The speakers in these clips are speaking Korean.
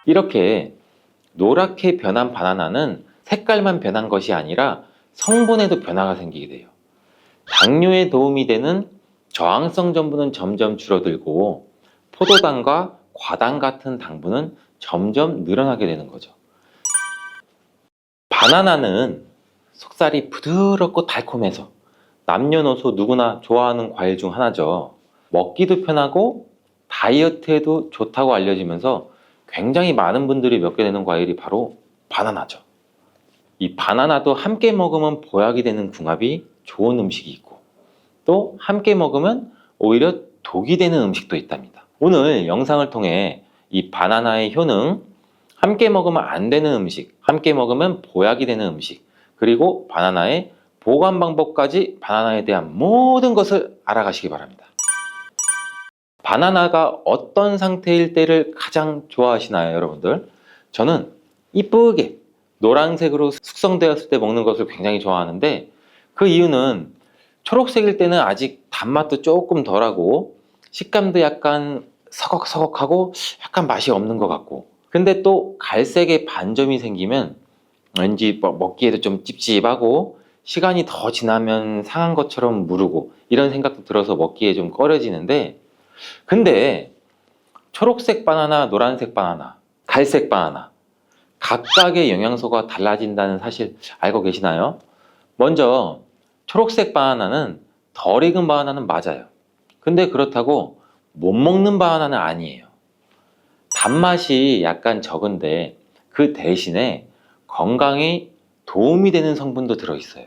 이렇게 노랗게 변한 바나나는 색깔만 변한 것이 아니라 성분에도 변화가 생기게 돼요. 당뇨에 도움이 되는 저항성 전분은 점점 줄어들고 포도당과 과당 같은 당분은 점점 늘어나게 되는 거죠. 바나나는 속살이 부드럽고 달콤해서 남녀노소 누구나 좋아하는 과일 중 하나죠. 먹기도 편하고 다이어트에도 좋다고 알려지면서 굉장히 많은 분들이 먹게 되는 과일이 바로 바나나죠. 이 바나나도 함께 먹으면 보약이 되는 궁합이 좋은 음식이 있고 또 함께 먹으면 오히려 독이 되는 음식도 있답니다. 오늘 영상을 통해 이 바나나의 효능, 함께 먹으면 안 되는 음식, 함께 먹으면 보약이 되는 음식, 그리고 바나나의 보관 방법까지 바나나에 대한 모든 것을 알아가시기 바랍니다. 바나나가 어떤 상태일 때를 가장 좋아하시나요, 여러분들? 저는 이쁘게 노란색으로 숙성되었을 때 먹는 것을 굉장히 좋아하는데 그 이유는 초록색일 때는 아직 단맛도 조금 덜하고 식감도 약간 서걱서걱하고 약간 맛이 없는 것 같고 근데 또 갈색의 반점이 생기면 왠지 먹기에도 좀 찝찝하고 시간이 더 지나면 상한 것처럼 무르고 이런 생각도 들어서 먹기에 좀 꺼려지는데 근데 초록색 바나나, 노란색 바나나, 갈색 바나나 각각의 영양소가 달라진다는 사실 알고 계시나요? 먼저 초록색 바나나는 덜 익은 바나나는 맞아요. 근데 그렇다고 못 먹는 바나나는 아니에요. 단맛이 약간 적은데 그 대신에 건강에 도움이 되는 성분도 들어있어요.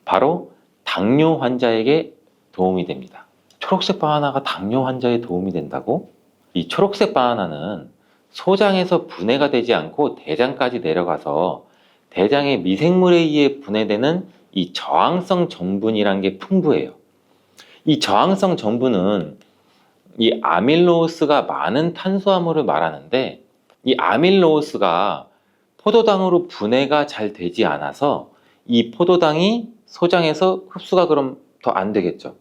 바로 당뇨 환자에게 도움이 됩니다. 초록색 바나나가 당뇨 환자에 도움이 된다고? 이 초록색 바나나는 소장에서 분해가 되지 않고 대장까지 내려가서 대장의 미생물에 의해 분해되는 이 저항성 전분이란 게 풍부해요. 이 저항성 전분은 이 아밀로스가 많은 탄수화물을 말하는데 이 아밀로스가 포도당으로 분해가 잘 되지 않아서 이 포도당이 소장에서 흡수가 그럼 더 안 되겠죠.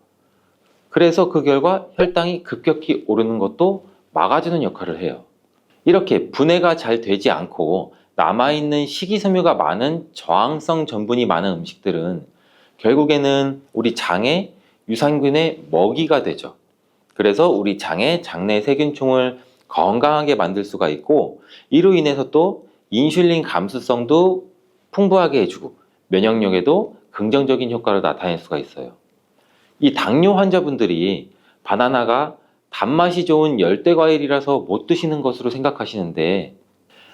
그래서 그 결과 혈당이 급격히 오르는 것도 막아주는 역할을 해요. 이렇게 분해가 잘 되지 않고 남아있는 식이섬유가 많은 저항성 전분이 많은 음식들은 결국에는 우리 장에 유산균의 먹이가 되죠. 그래서 우리 장에 장내 세균총을 건강하게 만들 수가 있고 이로 인해서 또 인슐린 감수성도 풍부하게 해주고 면역력에도 긍정적인 효과를 나타낼 수가 있어요. 이 당뇨 환자분들이 바나나가 단맛이 좋은 열대과일이라서 못 드시는 것으로 생각하시는데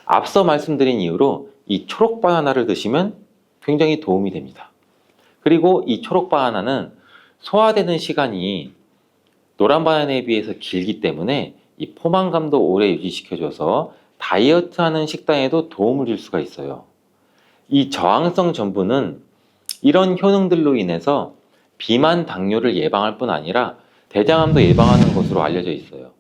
앞서 말씀드린 이유로 이 초록 바나나를 드시면 굉장히 도움이 됩니다. 그리고 이 초록 바나나는 소화되는 시간이 노란 바나나에 비해서 길기 때문에 이 포만감도 오래 유지시켜줘서 다이어트하는 식단에도 도움을 줄 수가 있어요. 이 저항성 전분은 이런 효능들로 인해서 비만 당뇨를 예방할 뿐 아니라 대장암도 예방하는 것으로 알려져 있어요.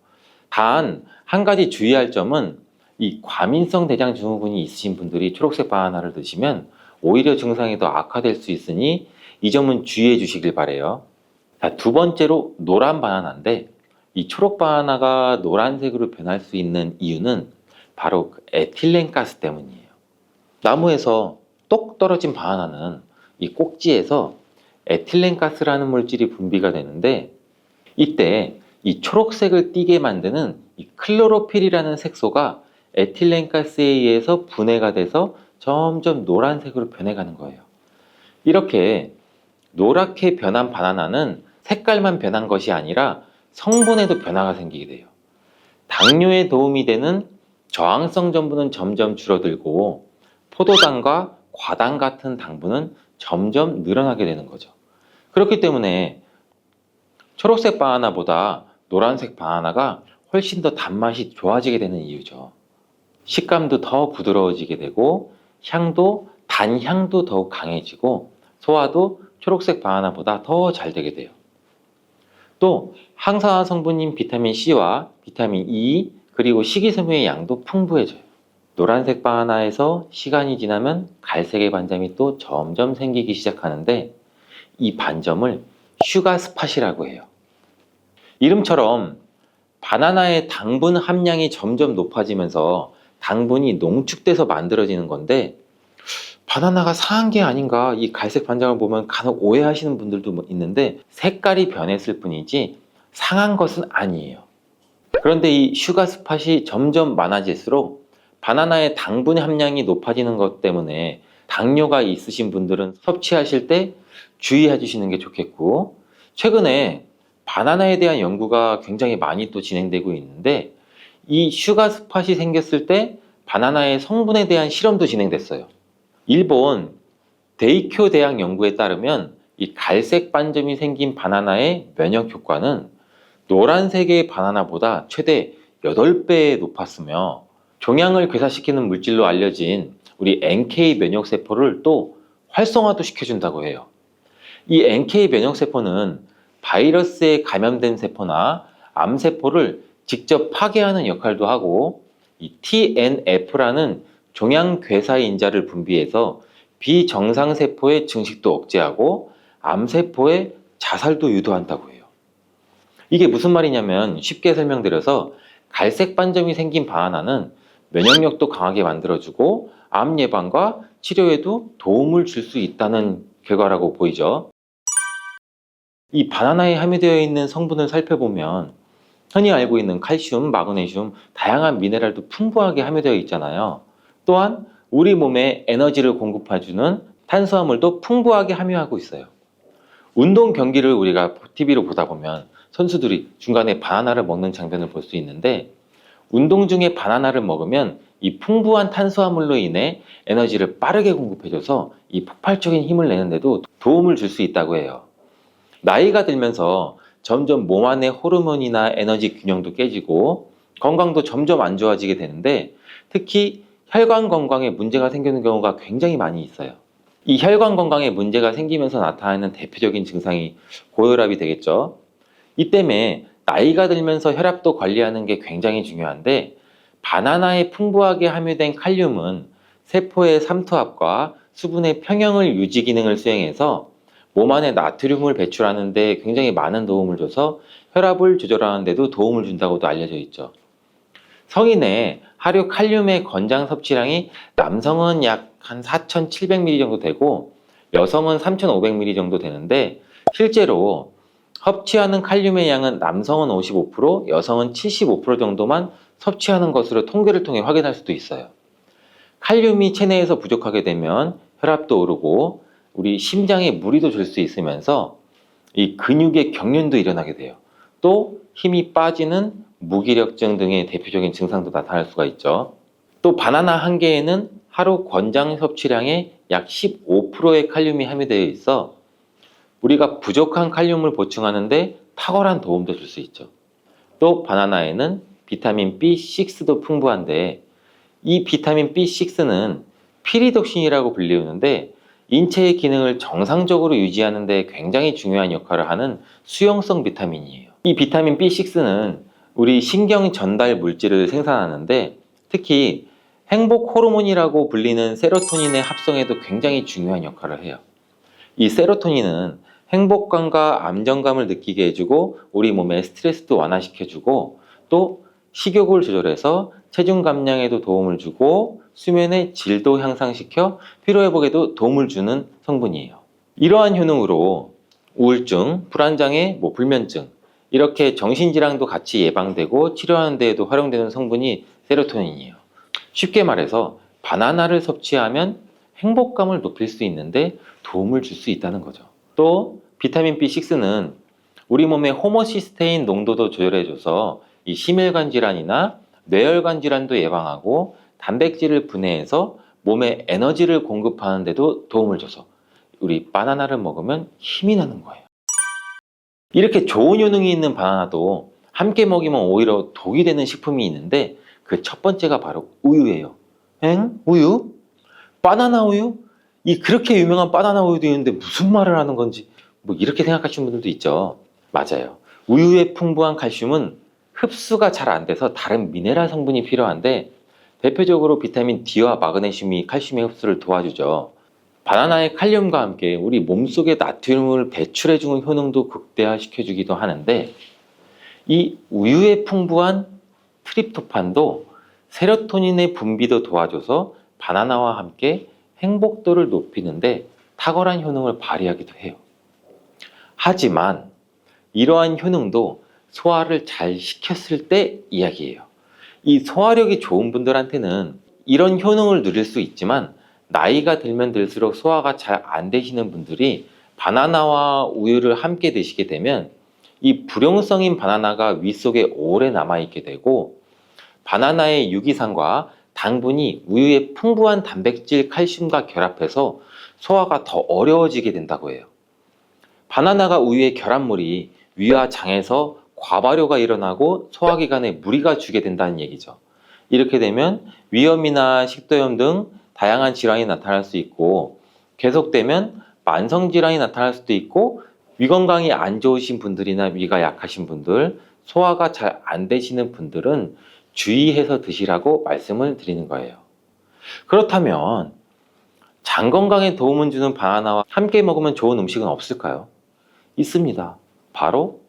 단 한 가지 주의할 점은 이 과민성 대장 증후군이 있으신 분들이 초록색 바나나를 드시면 오히려 증상이 더 악화될 수 있으니 이 점은 주의해 주시길 바래요. 자, 두 번째로 노란 바나나인데 이 초록 바나나가 노란색으로 변할 수 있는 이유는 바로 그 에틸렌 가스 때문이에요. 나무에서 똑 떨어진 바나나는 이 꼭지에서 에틸렌 가스라는 물질이 분비가 되는데 이때 이 초록색을 띠게 만드는 이 클로로필이라는 색소가 에틸렌 가스에 의해서 분해가 돼서 점점 노란색으로 변해가는 거예요. 이렇게 노랗게 변한 바나나는 색깔만 변한 것이 아니라 성분에도 변화가 생기게 돼요. 당뇨에 도움이 되는 저항성 전분은 점점 줄어들고 포도당과 과당 같은 당분은 점점 늘어나게 되는 거죠. 그렇기 때문에 초록색 바나나보다 노란색 바나나가 훨씬 더 단맛이 좋아지게 되는 이유죠. 식감도 더 부드러워지게 되고 향도 단향도 더욱 강해지고 소화도 초록색 바나나보다 더 잘 되게 돼요. 또 항산화 성분인 비타민 C와 비타민 E 그리고 식이섬유의 양도 풍부해져요. 노란색 바나나에서 시간이 지나면 갈색의 반점이 또 점점 생기기 시작하는데 이 반점을 슈가 스팟이라고 해요. 이름처럼 바나나의 당분 함량이 점점 높아지면서 당분이 농축돼서 만들어지는 건데 바나나가 상한 게 아닌가, 이 갈색 반장을 보면 간혹 오해하시는 분들도 있는데 색깔이 변했을 뿐이지 상한 것은 아니에요. 그런데 이 슈가 스팟이 점점 많아질수록 바나나의 당분 함량이 높아지는 것 때문에 당뇨가 있으신 분들은 섭취하실 때 주의해 주시는 게 좋겠고, 최근에 바나나에 대한 연구가 굉장히 많이 또 진행되고 있는데 이 슈가 스팟이 생겼을 때 바나나의 성분에 대한 실험도 진행됐어요. 일본 데이쿄 대학 연구에 따르면 이 갈색 반점이 생긴 바나나의 면역 효과는 노란색의 바나나보다 최대 8배 높았으며 종양을 괴사시키는 물질로 알려진 우리 NK 면역세포를 또 활성화도 시켜준다고 해요. 이 NK 면역세포는 바이러스에 감염된 세포나 암세포를 직접 파괴하는 역할도 하고, 이 TNF라는 종양괴사인자를 분비해서 비정상세포의 증식도 억제하고 암세포의 자살도 유도한다고 해요. 이게 무슨 말이냐면, 쉽게 설명드려서 갈색 반점이 생긴 바나나는 면역력도 강하게 만들어주고 암 예방과 치료에도 도움을 줄 수 있다는 결과라고 보이죠. 이 바나나에 함유되어 있는 성분을 살펴보면 흔히 알고 있는 칼슘, 마그네슘, 다양한 미네랄도 풍부하게 함유되어 있잖아요. 또한 우리 몸에 에너지를 공급해주는 탄수화물도 풍부하게 함유하고 있어요. 운동 경기를 우리가 TV로 보다 보면 선수들이 중간에 바나나를 먹는 장면을 볼 수 있는데, 운동 중에 바나나를 먹으면 이 풍부한 탄수화물로 인해 에너지를 빠르게 공급해줘서 이 폭발적인 힘을 내는데도 도움을 줄 수 있다고 해요. 나이가 들면서 점점 몸 안의 호르몬이나 에너지 균형도 깨지고 건강도 점점 안 좋아지게 되는데, 특히 혈관 건강에 문제가 생기는 경우가 굉장히 많이 있어요. 이 혈관 건강에 문제가 생기면서 나타나는 대표적인 증상이 고혈압이 되겠죠. 이 때문에 나이가 들면서 혈압도 관리하는 게 굉장히 중요한데, 바나나에 풍부하게 함유된 칼륨은 세포의 삼투압과 수분의 평형을 유지 기능을 수행해서 몸 안에 나트륨을 배출하는 데 굉장히 많은 도움을 줘서 혈압을 조절하는 데도 도움을 준다고도 알려져 있죠. 성인의 하루 칼륨의 권장 섭취량이 남성은 약 한 4,700ml 정도 되고 여성은 3,500ml 정도 되는데, 실제로 섭취하는 칼륨의 양은 남성은 55%, 여성은 75% 정도만 섭취하는 것으로 통계를 통해 확인할 수도 있어요. 칼륨이 체내에서 부족하게 되면 혈압도 오르고 우리 심장에 무리도 줄 수 있으면서 이 근육의 경련도 일어나게 돼요. 또 힘이 빠지는 무기력증 등의 대표적인 증상도 나타날 수가 있죠. 또 바나나 한 개에는 하루 권장 섭취량의 약 15%의 칼륨이 함유되어 있어 우리가 부족한 칼륨을 보충하는데 탁월한 도움도 줄 수 있죠. 또 바나나에는 비타민 B6도 풍부한데, 이 비타민 B6는 피리독신이라고 불리우는데 인체의 기능을 정상적으로 유지하는 데 굉장히 중요한 역할을 하는 수용성 비타민이에요. 이 비타민 B6는 우리 신경 전달 물질을 생산하는데, 특히 행복 호르몬이라고 불리는 세로토닌의 합성에도 굉장히 중요한 역할을 해요. 이 세로토닌은 행복감과 안정감을 느끼게 해주고 우리 몸의 스트레스도 완화시켜주고 또 식욕을 조절해서 체중 감량에도 도움을 주고 수면의 질도 향상시켜 피로회복에도 도움을 주는 성분이에요. 이러한 효능으로 우울증, 불안장애, 불면증, 이렇게 정신질환도 같이 예방되고 치료하는 데에도 활용되는 성분이 세로토닌이에요. 쉽게 말해서 바나나를 섭취하면 행복감을 높일 수 있는데 도움을 줄 수 있다는 거죠. 또 비타민 B6는 우리 몸의 호모시스테인 농도도 조절해줘서 이 심혈관 질환이나 뇌혈관 질환도 예방하고 단백질을 분해해서 몸에 에너지를 공급하는 데도 도움을 줘서 우리 바나나를 먹으면 힘이 나는 거예요. 이렇게 좋은 효능이 있는 바나나도 함께 먹이면 오히려 독이 되는 식품이 있는데, 그 첫 번째가 바로 우유예요. 엥? 우유? 바나나 우유? 이 그렇게 유명한 바나나 우유도 있는데 무슨 말을 하는 건지 이렇게 생각하시는 분들도 있죠. 맞아요. 우유에 풍부한 칼슘은 흡수가 잘 안 돼서 다른 미네랄 성분이 필요한데, 대표적으로 비타민 D와 마그네슘이 칼슘의 흡수를 도와주죠. 바나나의 칼륨과 함께 우리 몸속의 나트륨을 배출해주는 효능도 극대화시켜주기도 하는데, 이 우유에 풍부한 트립토판도 세로토닌의 분비도 도와줘서 바나나와 함께 행복도를 높이는데 탁월한 효능을 발휘하기도 해요. 하지만 이러한 효능도 소화를 잘 시켰을 때 이야기예요. 이 소화력이 좋은 분들한테는 이런 효능을 누릴 수 있지만 나이가 들면 들수록 소화가 잘 안 되시는 분들이 바나나와 우유를 함께 드시게 되면 이 불용성인 바나나가 위 속에 오래 남아있게 되고 바나나의 유기산과 당분이 우유의 풍부한 단백질, 칼슘과 결합해서 소화가 더 어려워지게 된다고 해요. 바나나가 우유의 결합물이 위와 장에서 과발효가 일어나고 소화기관에 무리가 주게 된다는 얘기죠. 이렇게 되면 위염이나 식도염 등 다양한 질환이 나타날 수 있고 계속되면 만성질환이 나타날 수도 있고 위 건강이 안 좋으신 분들이나 위가 약하신 분들, 소화가 잘 안 되시는 분들은 주의해서 드시라고 말씀을 드리는 거예요. 그렇다면 장 건강에 도움을 주는 바나나와 함께 먹으면 좋은 음식은 없을까요? 있습니다. 바로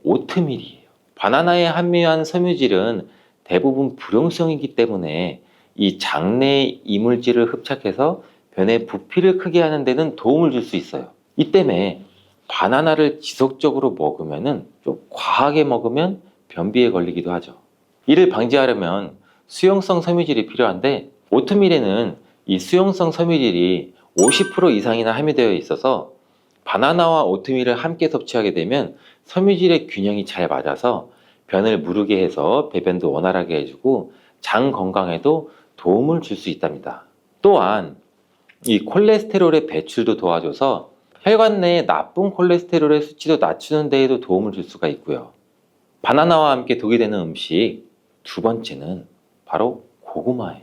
오트밀이에요. 바나나에 함유한 섬유질은 대부분 불용성이기 때문에 이 장내 이물질을 흡착해서 변의 부피를 크게 하는 데는 도움을 줄 수 있어요. 이 때문에 바나나를 지속적으로 먹으면 좀 과하게 먹으면 변비에 걸리기도 하죠. 이를 방지하려면 수용성 섬유질이 필요한데 오트밀에는 이 수용성 섬유질이 50% 이상이나 함유되어 있어서 바나나와 오트밀을 함께 섭취하게 되면 섬유질의 균형이 잘 맞아서 변을 무르게 해서 배변도 원활하게 해주고 장 건강에도 도움을 줄 수 있답니다. 또한 이 콜레스테롤의 배출도 도와줘서 혈관 내의 나쁜 콜레스테롤의 수치도 낮추는 데에도 도움을 줄 수가 있고요. 바나나와 함께 독이 되는 음식 두 번째는 바로 고구마예요.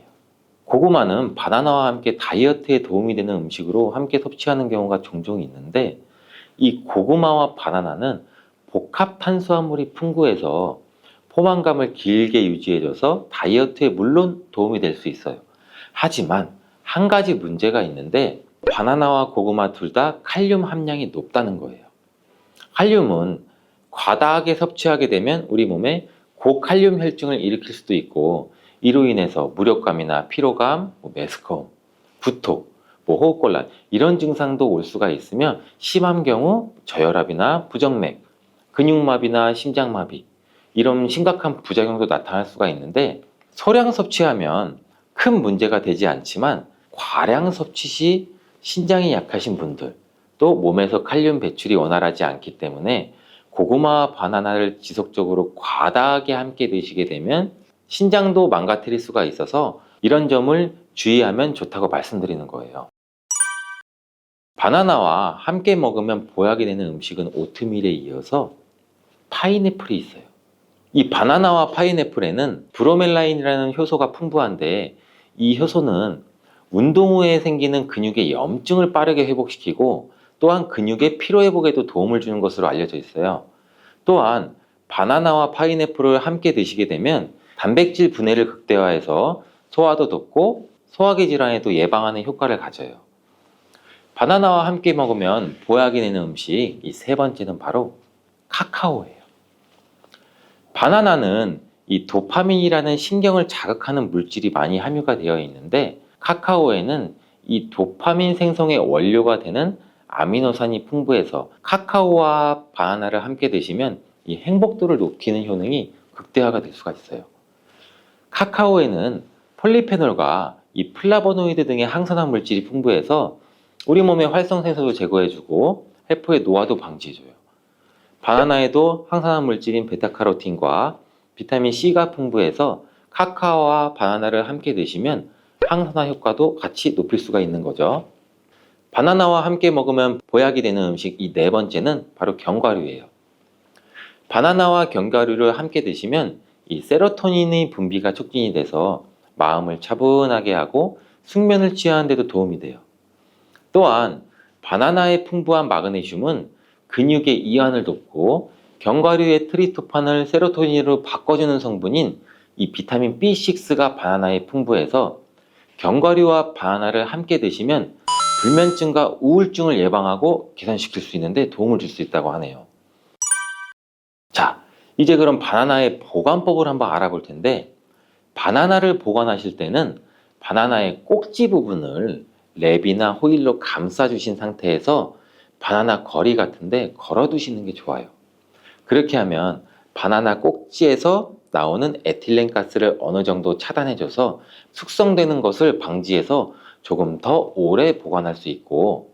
고구마는 바나나와 함께 다이어트에 도움이 되는 음식으로 함께 섭취하는 경우가 종종 있는데 이 고구마와 바나나는 복합 탄수화물이 풍부해서 포만감을 길게 유지해줘서 다이어트에 물론 도움이 될 수 있어요. 하지만 한 가지 문제가 있는데 바나나와 고구마 둘 다 칼륨 함량이 높다는 거예요. 칼륨은 과다하게 섭취하게 되면 우리 몸에 고칼륨 혈증을 일으킬 수도 있고 이로 인해서 무력감이나 피로감, 메스꺼움, 구토, 호흡곤란 이런 증상도 올 수가 있으며 심한 경우 저혈압이나 부정맥, 근육마비나 심장마비 이런 심각한 부작용도 나타날 수가 있는데 소량 섭취하면 큰 문제가 되지 않지만 과량 섭취 시 신장이 약하신 분들 또 몸에서 칼륨 배출이 원활하지 않기 때문에 고구마와 바나나를 지속적으로 과다하게 함께 드시게 되면 신장도 망가뜨릴 수가 있어서 이런 점을 주의하면 좋다고 말씀드리는 거예요. 바나나와 함께 먹으면 보약이 되는 음식은 오트밀에 이어서 파인애플이 있어요. 이 바나나와 파인애플에는 브로멜라인이라는 효소가 풍부한데 이 효소는 운동 후에 생기는 근육의 염증을 빠르게 회복시키고 또한 근육의 피로 회복에도 도움을 주는 것으로 알려져 있어요. 또한 바나나와 파인애플을 함께 드시게 되면 단백질 분해를 극대화해서 소화도 돕고 소화기 질환에도 예방하는 효과를 가져요. 바나나와 함께 먹으면 보약이 되는 음식 이 세 번째는 바로 카카오예요. 바나나는 이 도파민이라는 신경을 자극하는 물질이 많이 함유가 되어 있는데 카카오에는 이 도파민 생성의 원료가 되는 아미노산이 풍부해서 카카오와 바나나를 함께 드시면 이 행복도를 높이는 효능이 극대화가 될 수가 있어요. 카카오에는 폴리페놀과 이 플라보노이드 등의 항산화 물질이 풍부해서 우리 몸의 활성산소도 제거해주고 세포의 노화도 방지해줘요. 바나나에도 항산화 물질인 베타카로틴과 비타민 C가 풍부해서 카카오와 바나나를 함께 드시면 항산화 효과도 같이 높일 수가 있는 거죠. 바나나와 함께 먹으면 보약이 되는 음식 이 네 번째는 바로 견과류예요. 바나나와 견과류를 함께 드시면 이 세로토닌의 분비가 촉진이 돼서 마음을 차분하게 하고 숙면을 취하는 데도 도움이 돼요. 또한 바나나의 풍부한 마그네슘은 근육의 이완을 돕고 견과류의 트리토판을 세로토닌으로 바꿔주는 성분인 이 비타민 B6가 바나나에 풍부해서 견과류와 바나나를 함께 드시면 불면증과 우울증을 예방하고 개선시킬 수 있는데 도움을 줄 수 있다고 하네요. 자, 이제 그럼 바나나의 보관법을 한번 알아볼 텐데 바나나를 보관하실 때는 바나나의 꼭지 부분을 랩이나 호일로 감싸주신 상태에서 바나나 거리 같은데 걸어두시는 게 좋아요. 그렇게 하면 바나나 꼭지에서 나오는 에틸렌 가스를 어느 정도 차단해줘서 숙성되는 것을 방지해서 조금 더 오래 보관할 수 있고,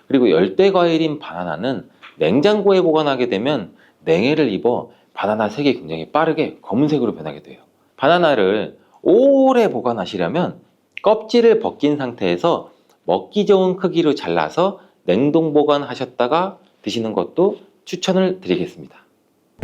그리고 열대 과일인 바나나는 냉장고에 보관하게 되면 냉해를 입어 바나나 색이 굉장히 빠르게 검은색으로 변하게 돼요. 바나나를 오래 보관하시려면 껍질을 벗긴 상태에서 먹기 좋은 크기로 잘라서 냉동 보관하셨다가 드시는 것도 추천을 드리겠습니다.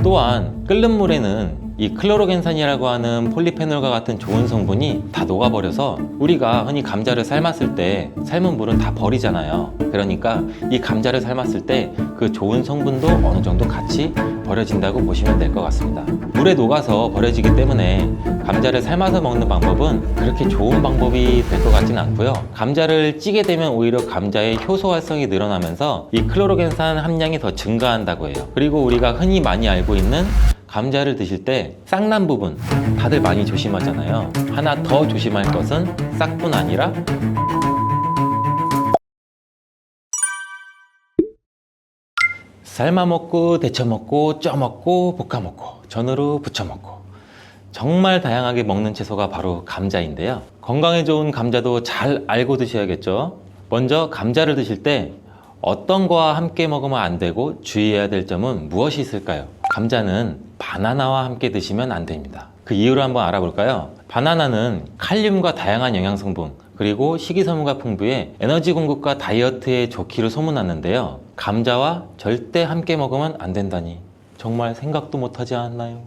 또한 끓는 물에는 이 클로로겐산이라고 하는 폴리페놀과 같은 좋은 성분이 다 녹아버려서 우리가 흔히 감자를 삶았을 때 삶은 물은 다 버리잖아요. 그러니까 이 감자를 삶았을 때 그 좋은 성분도 어느 정도 같이 버려진다고 보시면 될 것 같습니다. 물에 녹아서 버려지기 때문에 감자를 삶아서 먹는 방법은 그렇게 좋은 방법이 될 것 같지는 않고요. 감자를 찌게 되면 오히려 감자의 효소 활성이 늘어나면서 이 클로로겐산 함량이 더 증가한다고 해요. 그리고 우리가 흔히 많이 알고 있는 감자를 드실 때 싹난 부분 다들 많이 조심하잖아요. 하나 더 조심할 것은 싹뿐 아니라 삶아 먹고 데쳐 먹고 쪄 먹고 볶아 먹고 전으로 부쳐 먹고 정말 다양하게 먹는 채소가 바로 감자인데요. 건강에 좋은 감자도 잘 알고 드셔야겠죠. 먼저 감자를 드실 때 어떤 거와 함께 먹으면 안 되고 주의해야 될 점은 무엇이 있을까요? 감자는 바나나와 함께 드시면 안 됩니다. 그 이유를 한번 알아볼까요? 바나나는 칼륨과 다양한 영양 성분 그리고 식이섬유가 풍부해 에너지 공급과 다이어트에 좋기를 소문났는데요. 감자와 절대 함께 먹으면 안 된다니 정말 생각도 못하지 않았나요?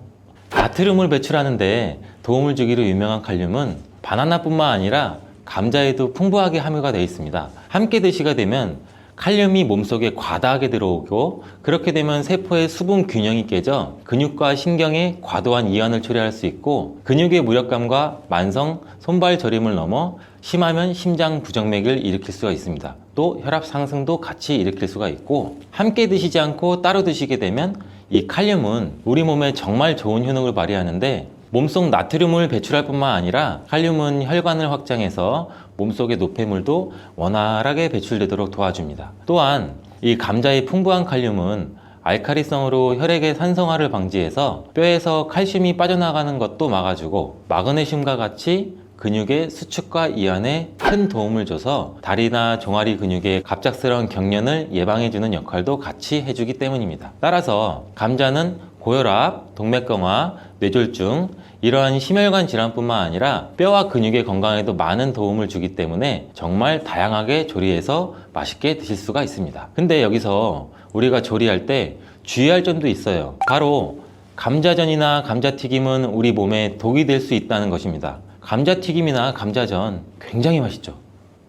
나트륨을 배출하는데 도움을 주기로 유명한 칼륨은 바나나뿐만 아니라 감자에도 풍부하게 함유가 되어 있습니다. 함께 드시게 되면 칼륨이 몸속에 과다하게 들어오고 그렇게 되면 세포의 수분 균형이 깨져 근육과 신경에 과도한 이완을 초래할 수 있고 근육의 무력감과 만성 손발 저림을 넘어 심하면 심장 부정맥을 일으킬 수가 있습니다. 또 혈압 상승도 같이 일으킬 수가 있고 함께 드시지 않고 따로 드시게 되면 이 칼륨은 우리 몸에 정말 좋은 효능을 발휘하는데 몸속 나트륨을 배출할 뿐만 아니라 칼륨은 혈관을 확장해서 몸속의 노폐물도 원활하게 배출되도록 도와줍니다. 또한 이 감자의 풍부한 칼륨은 알카리성으로 혈액의 산성화를 방지해서 뼈에서 칼슘이 빠져나가는 것도 막아주고 마그네슘과 같이 근육의 수축과 이완에 큰 도움을 줘서 다리나 종아리 근육의 갑작스러운 경련을 예방해주는 역할도 같이 해주기 때문입니다. 따라서 감자는 고혈압, 동맥경화, 뇌졸중 이러한 심혈관 질환뿐만 아니라 뼈와 근육의 건강에도 많은 도움을 주기 때문에 정말 다양하게 조리해서 맛있게 드실 수가 있습니다. 근데 여기서 우리가 조리할 때 주의할 점도 있어요. 바로 감자전이나 감자튀김은 우리 몸에 독이 될 수 있다는 것입니다. 감자튀김이나 감자전 굉장히 맛있죠.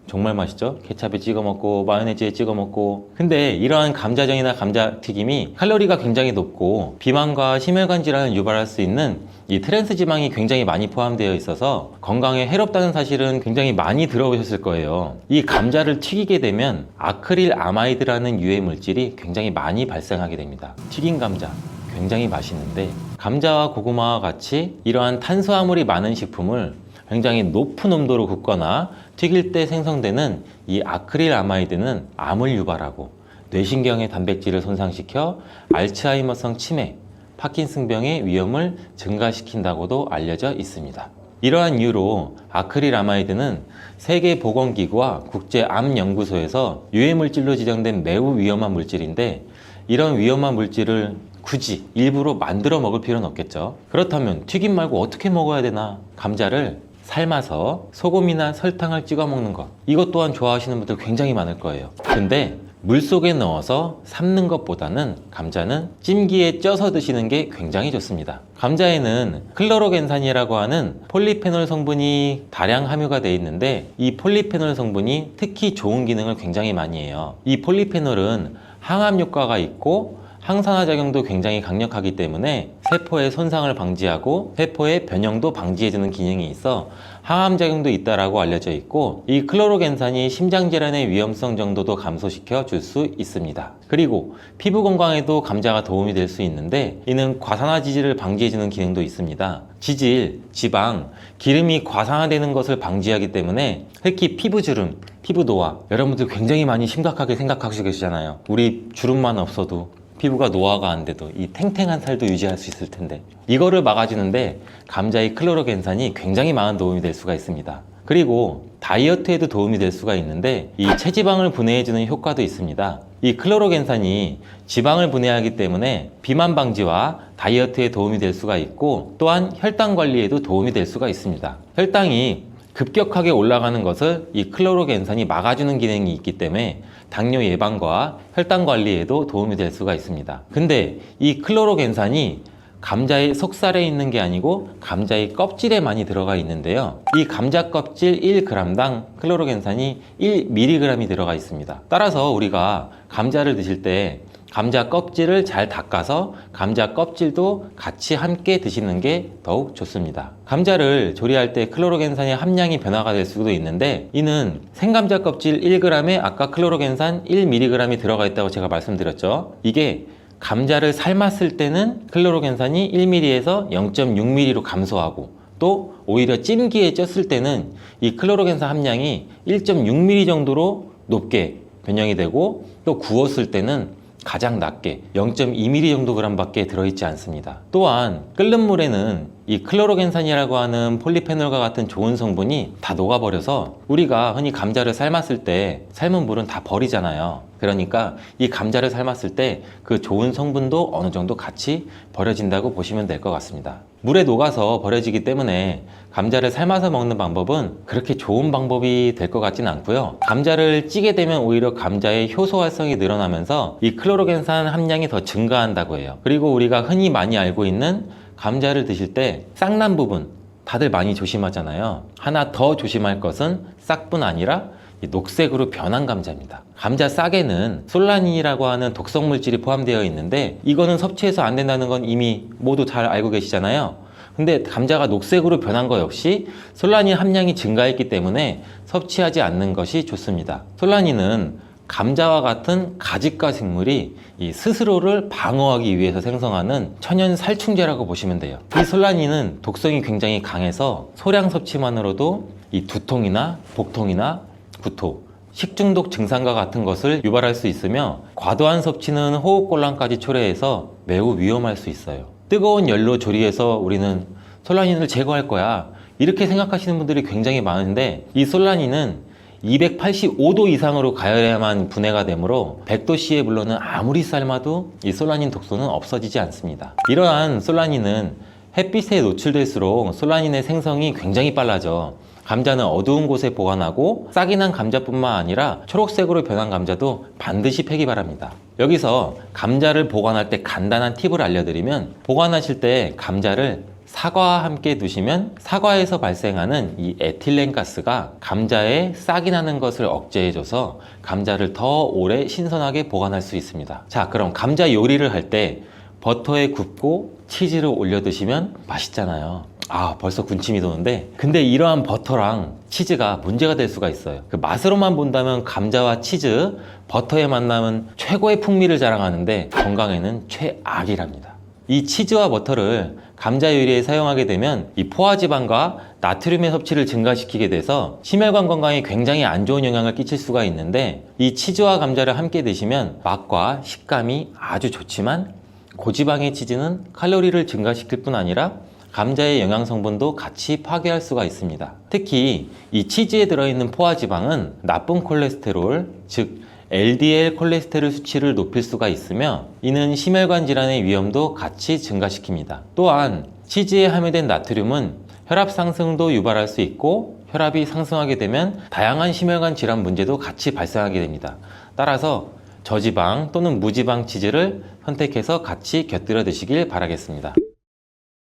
정말 맛있죠. 케찹에 찍어 먹고 마요네즈에 찍어 먹고. 근데 이러한 감자전이나 감자튀김이 칼로리가 굉장히 높고 비만과 심혈관 질환을 유발할 수 있는 이 트랜스 지방이 굉장히 많이 포함되어 있어서 건강에 해롭다는 사실은 굉장히 많이 들어보셨을 거예요. 이 감자를 튀기게 되면 아크릴 아마이드라는 유해 물질이 굉장히 많이 발생하게 됩니다. 튀긴 감자 굉장히 맛있는데 감자와 고구마와 같이 이러한 탄수화물이 많은 식품을 굉장히 높은 온도로 굽거나 튀길 때 생성되는 이 아크릴 아마이드는 암을 유발하고 뇌신경의 단백질을 손상시켜 알츠하이머성 치매, 파킨슨병의 위험을 증가시킨다고도 알려져 있습니다. 이러한 이유로 아크릴 아마이드는 세계보건기구와 국제암연구소에서 유해물질로 지정된 매우 위험한 물질인데 이런 위험한 물질을 굳이 일부러 만들어 먹을 필요는 없겠죠. 그렇다면 튀김 말고 어떻게 먹어야 되나? 감자를 삶아서 소금이나 설탕을 찍어 먹는 것, 이것 또한 좋아하시는 분들 굉장히 많을 거예요. 근데 물속에 넣어서 삶는 것보다는 감자는 찜기에 쪄서 드시는 게 굉장히 좋습니다. 감자에는 클로로겐산이라고 하는 폴리페놀 성분이 다량 함유가 되어 있는데 이 폴리페놀 성분이 특히 좋은 기능을 굉장히 많이 해요. 이 폴리페놀은 항암 효과가 있고 항산화 작용도 굉장히 강력하기 때문에 세포의 손상을 방지하고 세포의 변형도 방지해주는 기능이 있어 항암 작용도 있다라고 알려져 있고 이 클로로겐산이 심장 질환의 위험성 정도도 감소시켜 줄 수 있습니다. 그리고 피부 건강에도 감자가 도움이 될 수 있는데 이는 과산화지질을 방지해주는 기능도 있습니다. 지질, 지방, 기름이 과산화되는 것을 방지하기 때문에 특히 피부주름, 피부 노화, 여러분들 굉장히 많이 심각하게 생각하시고 계시잖아요. 우리 주름만 없어도 피부가 노화가 안 돼도 이 탱탱한 살도 유지할 수 있을 텐데, 이거를 막아주는데 감자의 클로로겐산이 굉장히 많은 도움이 될 수가 있습니다. 그리고 다이어트에도 도움이 될 수가 있는데, 이 체지방을 분해해주는 효과도 있습니다. 이 클로로겐산이 지방을 분해하기 때문에 비만 방지와 다이어트에 도움이 될 수가 있고, 또한 혈당 관리에도 도움이 될 수가 있습니다. 혈당이 급격하게 올라가는 것을 이 클로로겐산이 막아주는 기능이 있기 때문에 당뇨 예방과 혈당 관리에도 도움이 될 수가 있습니다. 근데 이 클로로겐산이 감자의 속살에 있는 게 아니고 감자의 껍질에 많이 들어가 있는데요. 이 감자 껍질 1g당 클로로겐산이 1mg이 들어가 있습니다. 따라서 우리가 감자를 드실 때 감자 껍질을 잘 닦아서 감자 껍질도 같이 함께 드시는 게 더욱 좋습니다. 감자를 조리할 때 클로로겐산의 함량이 변화가 될 수도 있는데, 이는 생감자 껍질 1g에 아까 클로로겐산 1mg이 들어가 있다고 제가 말씀드렸죠. 이게 감자를 삶았을 때는 클로로겐산이 1mg에서 0.6mg로 감소하고, 또 오히려 찜기에 쪘을 때는 이 클로로겐산 함량이 1.6mg 정도로 높게 변형이 되고, 또 구웠을 때는 가장 낮게 0.2mg 정도 그램밖에 들어있지 않습니다. 또한 끓는 물에는 이 클로로겐산이라고 하는 폴리페놀과 같은 좋은 성분이 다 녹아버려서 우리가 흔히 감자를 삶았을 때 삶은 물은 다 버리잖아요. 그러니까 이 감자를 삶았을 때 그 좋은 성분도 어느 정도 같이 버려진다고 보시면 될 것 같습니다. 물에 녹아서 버려지기 때문에 감자를 삶아서 먹는 방법은 그렇게 좋은 방법이 될 것 같지는 않고요. 감자를 찌게 되면 오히려 감자의 효소 활성이 늘어나면서 이 클로로겐산 함량이 더 증가한다고 해요. 그리고 우리가 흔히 많이 알고 있는 감자를 드실 때 싹난 부분 다들 많이 조심하잖아요. 하나 더 조심할 것은 싹뿐 아니라 녹색으로 변한 감자입니다. 감자 싹에는 솔라닌이라고 하는 독성 물질이 포함되어 있는데, 이거는 섭취해서 안 된다는 건 이미 모두 잘 알고 계시잖아요. 근데 감자가 녹색으로 변한 거 역시 솔라닌 함량이 증가했기 때문에 섭취하지 않는 것이 좋습니다. 솔라닌은 감자와 같은 가지과 생물이 이 스스로를 방어하기 위해서 생성하는 천연 살충제라고 보시면 돼요. 이 솔라닌은 독성이 굉장히 강해서 소량 섭취만으로도 이 두통이나 복통이나 구토, 식중독 증상과 같은 것을 유발할 수 있으며, 과도한 섭취는 호흡곤란까지 초래해서 매우 위험할 수 있어요. 뜨거운 열로 조리해서 우리는 솔라닌을 제거할 거야, 이렇게 생각하시는 분들이 굉장히 많은데, 이 솔라닌은 285도 이상으로 가열해야만 분해가 되므로 100도씨의 물로는 아무리 삶아도 이 솔라닌 독소는 없어지지 않습니다. 이러한 솔라닌은 햇빛에 노출될수록 솔라닌의 생성이 굉장히 빨라져 감자는 어두운 곳에 보관하고, 싹이 난 감자뿐만 아니라 초록색으로 변한 감자도 반드시 패기 바랍니다. 여기서 감자를 보관할 때 간단한 팁을 알려드리면, 보관하실 때 감자를 사과와 함께 두시면 사과에서 발생하는 이 에틸렌 가스가 감자에 싹이 나는 것을 억제해줘서 감자를 더 오래 신선하게 보관할 수 있습니다. 자, 그럼 감자 요리를 할 때 버터에 굽고 치즈를 올려 드시면 맛있잖아요. 아, 벌써 군침이 도는데, 근데 이러한 버터랑 치즈가 문제가 될 수가 있어요. 그 맛으로만 본다면 감자와 치즈, 버터의 만남은 최고의 풍미를 자랑하는데 건강에는 최악이랍니다. 이 치즈와 버터를 감자 요리에 사용하게 되면 이 포화지방과 나트륨의 섭취를 증가시키게 돼서 심혈관 건강에 굉장히 안 좋은 영향을 끼칠 수가 있는데, 이 치즈와 감자를 함께 드시면 맛과 식감이 아주 좋지만, 고지방의 치즈는 칼로리를 증가시킬 뿐 아니라 감자의 영양 성분도 같이 파괴할 수가 있습니다. 특히 이 치즈에 들어있는 포화지방은 나쁜 콜레스테롤, 즉 LDL 콜레스테롤 수치를 높일 수가 있으며, 이는 심혈관 질환의 위험도 같이 증가시킵니다. 또한 치즈에 함유된 나트륨은 혈압 상승도 유발할 수 있고, 혈압이 상승하게 되면 다양한 심혈관 질환 문제도 같이 발생하게 됩니다. 따라서 저지방 또는 무지방 치즈를 선택해서 같이 곁들여 드시길 바라겠습니다.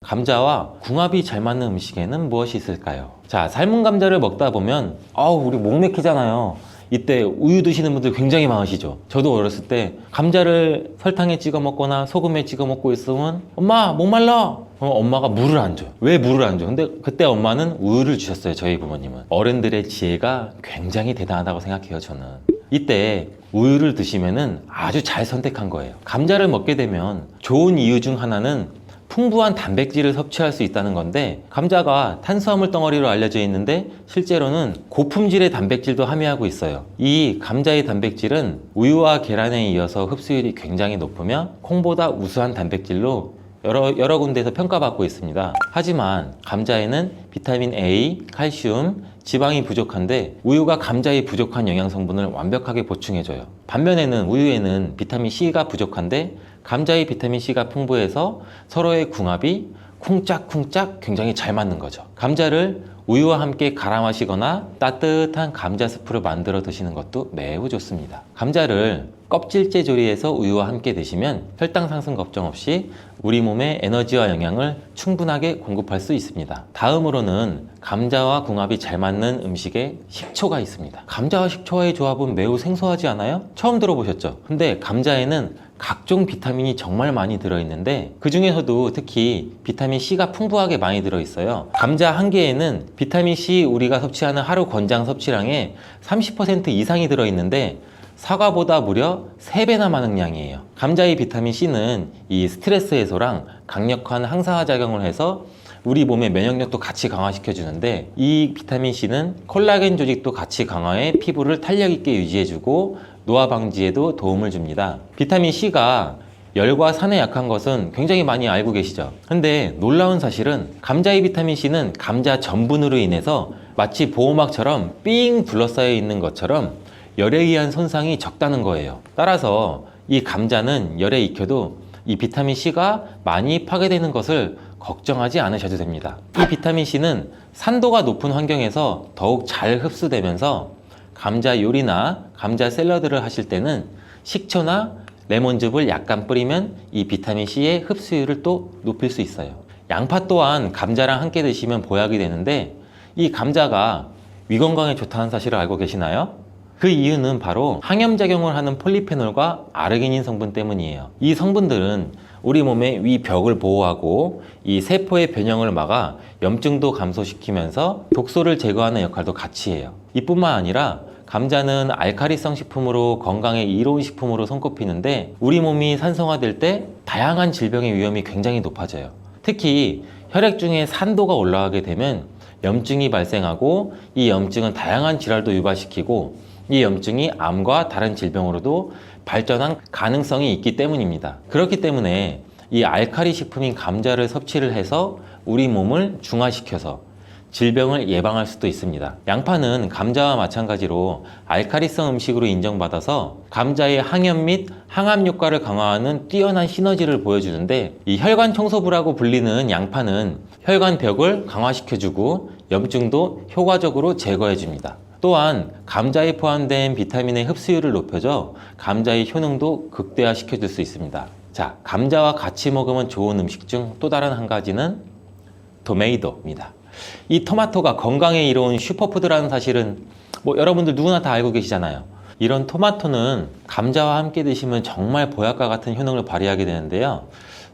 감자와 궁합이 잘 맞는 음식에는 무엇이 있을까요? 자, 삶은 감자를 먹다 보면 우리 목 막히잖아요. 이때 우유 드시는 분들 굉장히 많으시죠. 저도 어렸을 때 감자를 설탕에 찍어 먹거나 소금에 찍어 먹고 있으면 엄마 목말라! 엄마가 물을 안 줘요. 왜 물을 안 줘? 근데 그때 엄마는 우유를 주셨어요. 저희 부모님은. 어른들의 지혜가 굉장히 대단하다고 생각해요. 저는 이때 우유를 드시면은 아주 잘 선택한 거예요. 감자를 먹게 되면 좋은 이유 중 하나는 풍부한 단백질을 섭취할 수 있다는 건데, 감자가 탄수화물 덩어리로 알려져 있는데 실제로는 고품질의 단백질도 함유하고 있어요. 이 감자의 단백질은 우유와 계란에 이어서 흡수율이 굉장히 높으며 콩보다 우수한 단백질로 여러 군데에서 평가받고 있습니다. 하지만 감자에는 비타민 A, 칼슘, 지방이 부족한데 우유가 감자의 부족한 영양 성분을 완벽하게 보충해줘요. 반면에는 우유에는 비타민 C가 부족한데 감자의 비타민 C가 풍부해서 서로의 궁합이 쿵짝쿵짝 굉장히 잘 맞는 거죠. 감자를 우유와 함께 갈아 마시거나 따뜻한 감자 스프를 만들어 드시는 것도 매우 좋습니다. 감자를 껍질째 조리해서 우유와 함께 드시면 혈당 상승 걱정 없이 우리 몸에 에너지와 영양을 충분하게 공급할 수 있습니다. 다음으로는 감자와 궁합이 잘 맞는 음식에 식초가 있습니다. 감자와 식초와의 조합은 매우 생소하지 않아요? 처음 들어보셨죠? 근데 감자에는 각종 비타민이 정말 많이 들어있는데 그 중에서도 특히 비타민 C가 풍부하게 많이 들어있어요. 감자 한 개에는 비타민 C 우리가 섭취하는 하루 권장 섭취량의 30% 이상이 들어있는데 사과보다 무려 3배나 많은 양이에요. 감자의 비타민 C는 이 스트레스 해소랑 강력한 항산화 작용을 해서 우리 몸의 면역력도 같이 강화시켜 주는데, 이 비타민 C는 콜라겐 조직도 같이 강화해 피부를 탄력 있게 유지해주고 노화 방지에도 도움을 줍니다. 비타민 C가 열과 산에 약한 것은 굉장히 많이 알고 계시죠? 근데 놀라운 사실은 감자의 비타민 C는 감자 전분으로 인해서 마치 보호막처럼 삥 둘러싸여 있는 것처럼 열에 의한 손상이 적다는 거예요. 따라서 이 감자는 열에 익혀도 이 비타민 C가 많이 파괴되는 것을 걱정하지 않으셔도 됩니다. 이 비타민 C는 산도가 높은 환경에서 더욱 잘 흡수되면서 감자 요리나 감자 샐러드를 하실 때는 식초나 레몬즙을 약간 뿌리면 이 비타민 C의 흡수율을 또 높일 수 있어요. 양파 또한 감자랑 함께 드시면 보약이 되는데, 이 감자가 위 건강에 좋다는 사실을 알고 계시나요? 그 이유는 바로 항염작용을 하는 폴리페놀과 아르기닌 성분 때문이에요. 이 성분들은 우리 몸의 위 벽을 보호하고 이 세포의 변형을 막아 염증도 감소시키면서 독소를 제거하는 역할도 같이 해요. 이뿐만 아니라 감자는 알카리성 식품으로 건강에 이로운 식품으로 손꼽히는데, 우리 몸이 산성화될 때 다양한 질병의 위험이 굉장히 높아져요. 특히 혈액 중에 산도가 올라가게 되면 염증이 발생하고 이 염증은 다양한 질환도 유발시키고 이 염증이 암과 다른 질병으로도 발전한 가능성이 있기 때문입니다. 그렇기 때문에 이 알칼리 식품인 감자를 섭취를 해서 우리 몸을 중화시켜서 질병을 예방할 수도 있습니다. 양파는 감자와 마찬가지로 알칼리성 음식으로 인정받아서 감자의 항염 및 항암 효과를 강화하는 뛰어난 시너지를 보여주는데, 이 혈관 청소부라고 불리는 양파는 혈관 벽을 강화시켜주고 염증도 효과적으로 제거해줍니다. 또한 감자에 포함된 비타민의 흡수율을 높여줘 감자의 효능도 극대화시켜줄 수 있습니다. 자, 감자와 같이 먹으면 좋은 음식 중 또 다른 한 가지는 토메이토입니다. 이 토마토가 건강에 이로운 슈퍼푸드라는 사실은 여러분들 누구나 다 알고 계시잖아요. 이런 토마토는 감자와 함께 드시면 정말 보약과 같은 효능을 발휘하게 되는데요.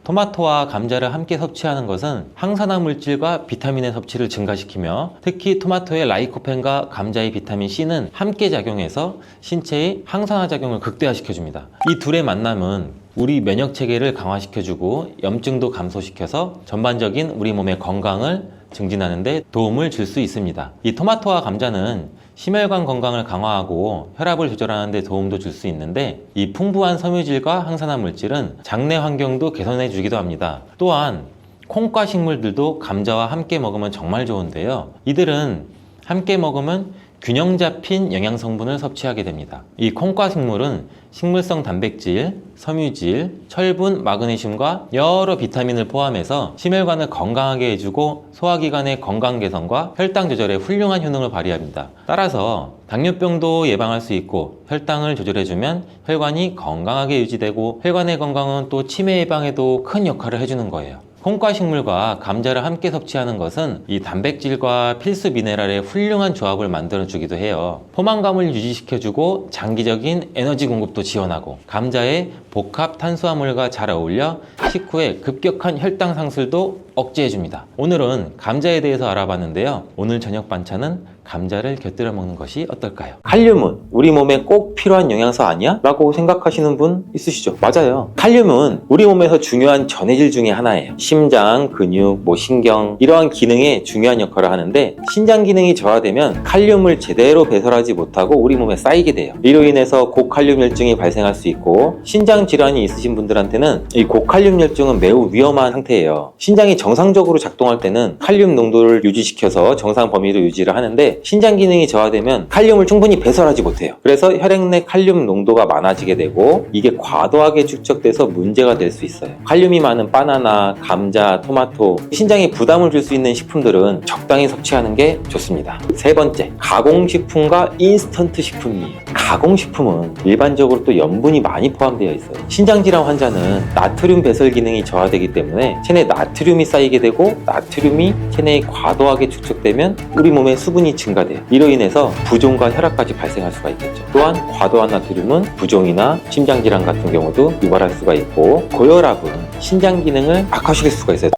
토마토와 감자를 함께 섭취하는 것은 항산화 물질과 비타민의 섭취를 증가시키며, 특히 토마토의 라이코펜과 감자의 비타민 C는 함께 작용해서 신체의 항산화 작용을 극대화시켜줍니다. 이 둘의 만남은 우리 면역 체계를 강화시켜주고 염증도 감소시켜서 전반적인 우리 몸의 건강을 증진하는 데 도움을 줄 수 있습니다. 이 토마토와 감자는 심혈관 건강을 강화하고 혈압을 조절하는 데 도움도 줄 수 있는데, 이 풍부한 섬유질과 항산화 물질은 장내 환경도 개선해 주기도 합니다. 또한 콩과 식물들도 감자와 함께 먹으면 정말 좋은데요. 이들은 함께 먹으면 균형 잡힌 영양 성분을 섭취하게 됩니다. 이 콩과 식물은 식물성 단백질, 섬유질, 철분, 마그네슘과 여러 비타민을 포함해서 심혈관을 건강하게 해주고 소화기관의 건강 개선과 혈당 조절에 훌륭한 효능을 발휘합니다. 따라서 당뇨병도 예방할 수 있고, 혈당을 조절해주면 혈관이 건강하게 유지되고, 혈관의 건강은 또 치매 예방에도 큰 역할을 해주는 거예요. 콩과 식물과 감자를 함께 섭취하는 것은 이 단백질과 필수 미네랄의 훌륭한 조합을 만들어주기도 해요. 포만감을 유지시켜주고 장기적인 에너지 공급도 지원하고, 감자의 복합 탄수화물과 잘 어울려 식후에 급격한 혈당 상승도 억제해줍니다. 오늘은 감자에 대해서 알아봤는데요. 오늘 저녁 반찬은 감자를 곁들여 먹는 것이 어떨까요? 칼륨은 우리 몸에 꼭 필요한 영양소 아니야? 라고 생각하시는 분 있으시죠? 맞아요. 칼륨은 우리 몸에서 중요한 전해질 중에 하나예요. 심장, 근육, 신경 이러한 기능에 중요한 역할을 하는데 신장 기능이 저하되면 칼륨을 제대로 배설하지 못하고 우리 몸에 쌓이게 돼요. 이로 인해서 고칼륨혈증이 발생할 수 있고 신장 질환이 있으신 분들한테는 이 고칼륨혈증은 매우 위험한 상태예요. 신장이 정상적으로 작동할 때는 칼륨 농도를 유지시켜서 정상 범위로 유지를 하는데 신장 기능이 저하되면 칼륨을 충분히 배설하지 못해요. 그래서 혈액 내 칼륨 농도가 많아지게 되고 이게 과도하게 축적돼서 문제가 될 수 있어요. 칼륨이 많은 바나나, 감자, 토마토, 신장에 부담을 줄 수 있는 식품들은 적당히 섭취하는 게 좋습니다. 세 번째, 가공식품과 인스턴트 식품이에요. 가공식품은 일반적으로 또 염분이 많이 포함되어 있어요. 신장질환 환자는 나트륨 배설 기능이 저하되기 때문에 체내에 나트륨이 쌓이게 되고 나트륨이 체내에 과도하게 축적되면 우리 몸에 수분이 증가돼요. 이로 인해서 부종과 혈압까지 발생할 수가 있겠죠. 또한 과도한 나트륨은 부종이나 심장질환 같은 경우도 유발할 수가 있고 고혈압은 신장 기능을 악화시킬 수가 있어요.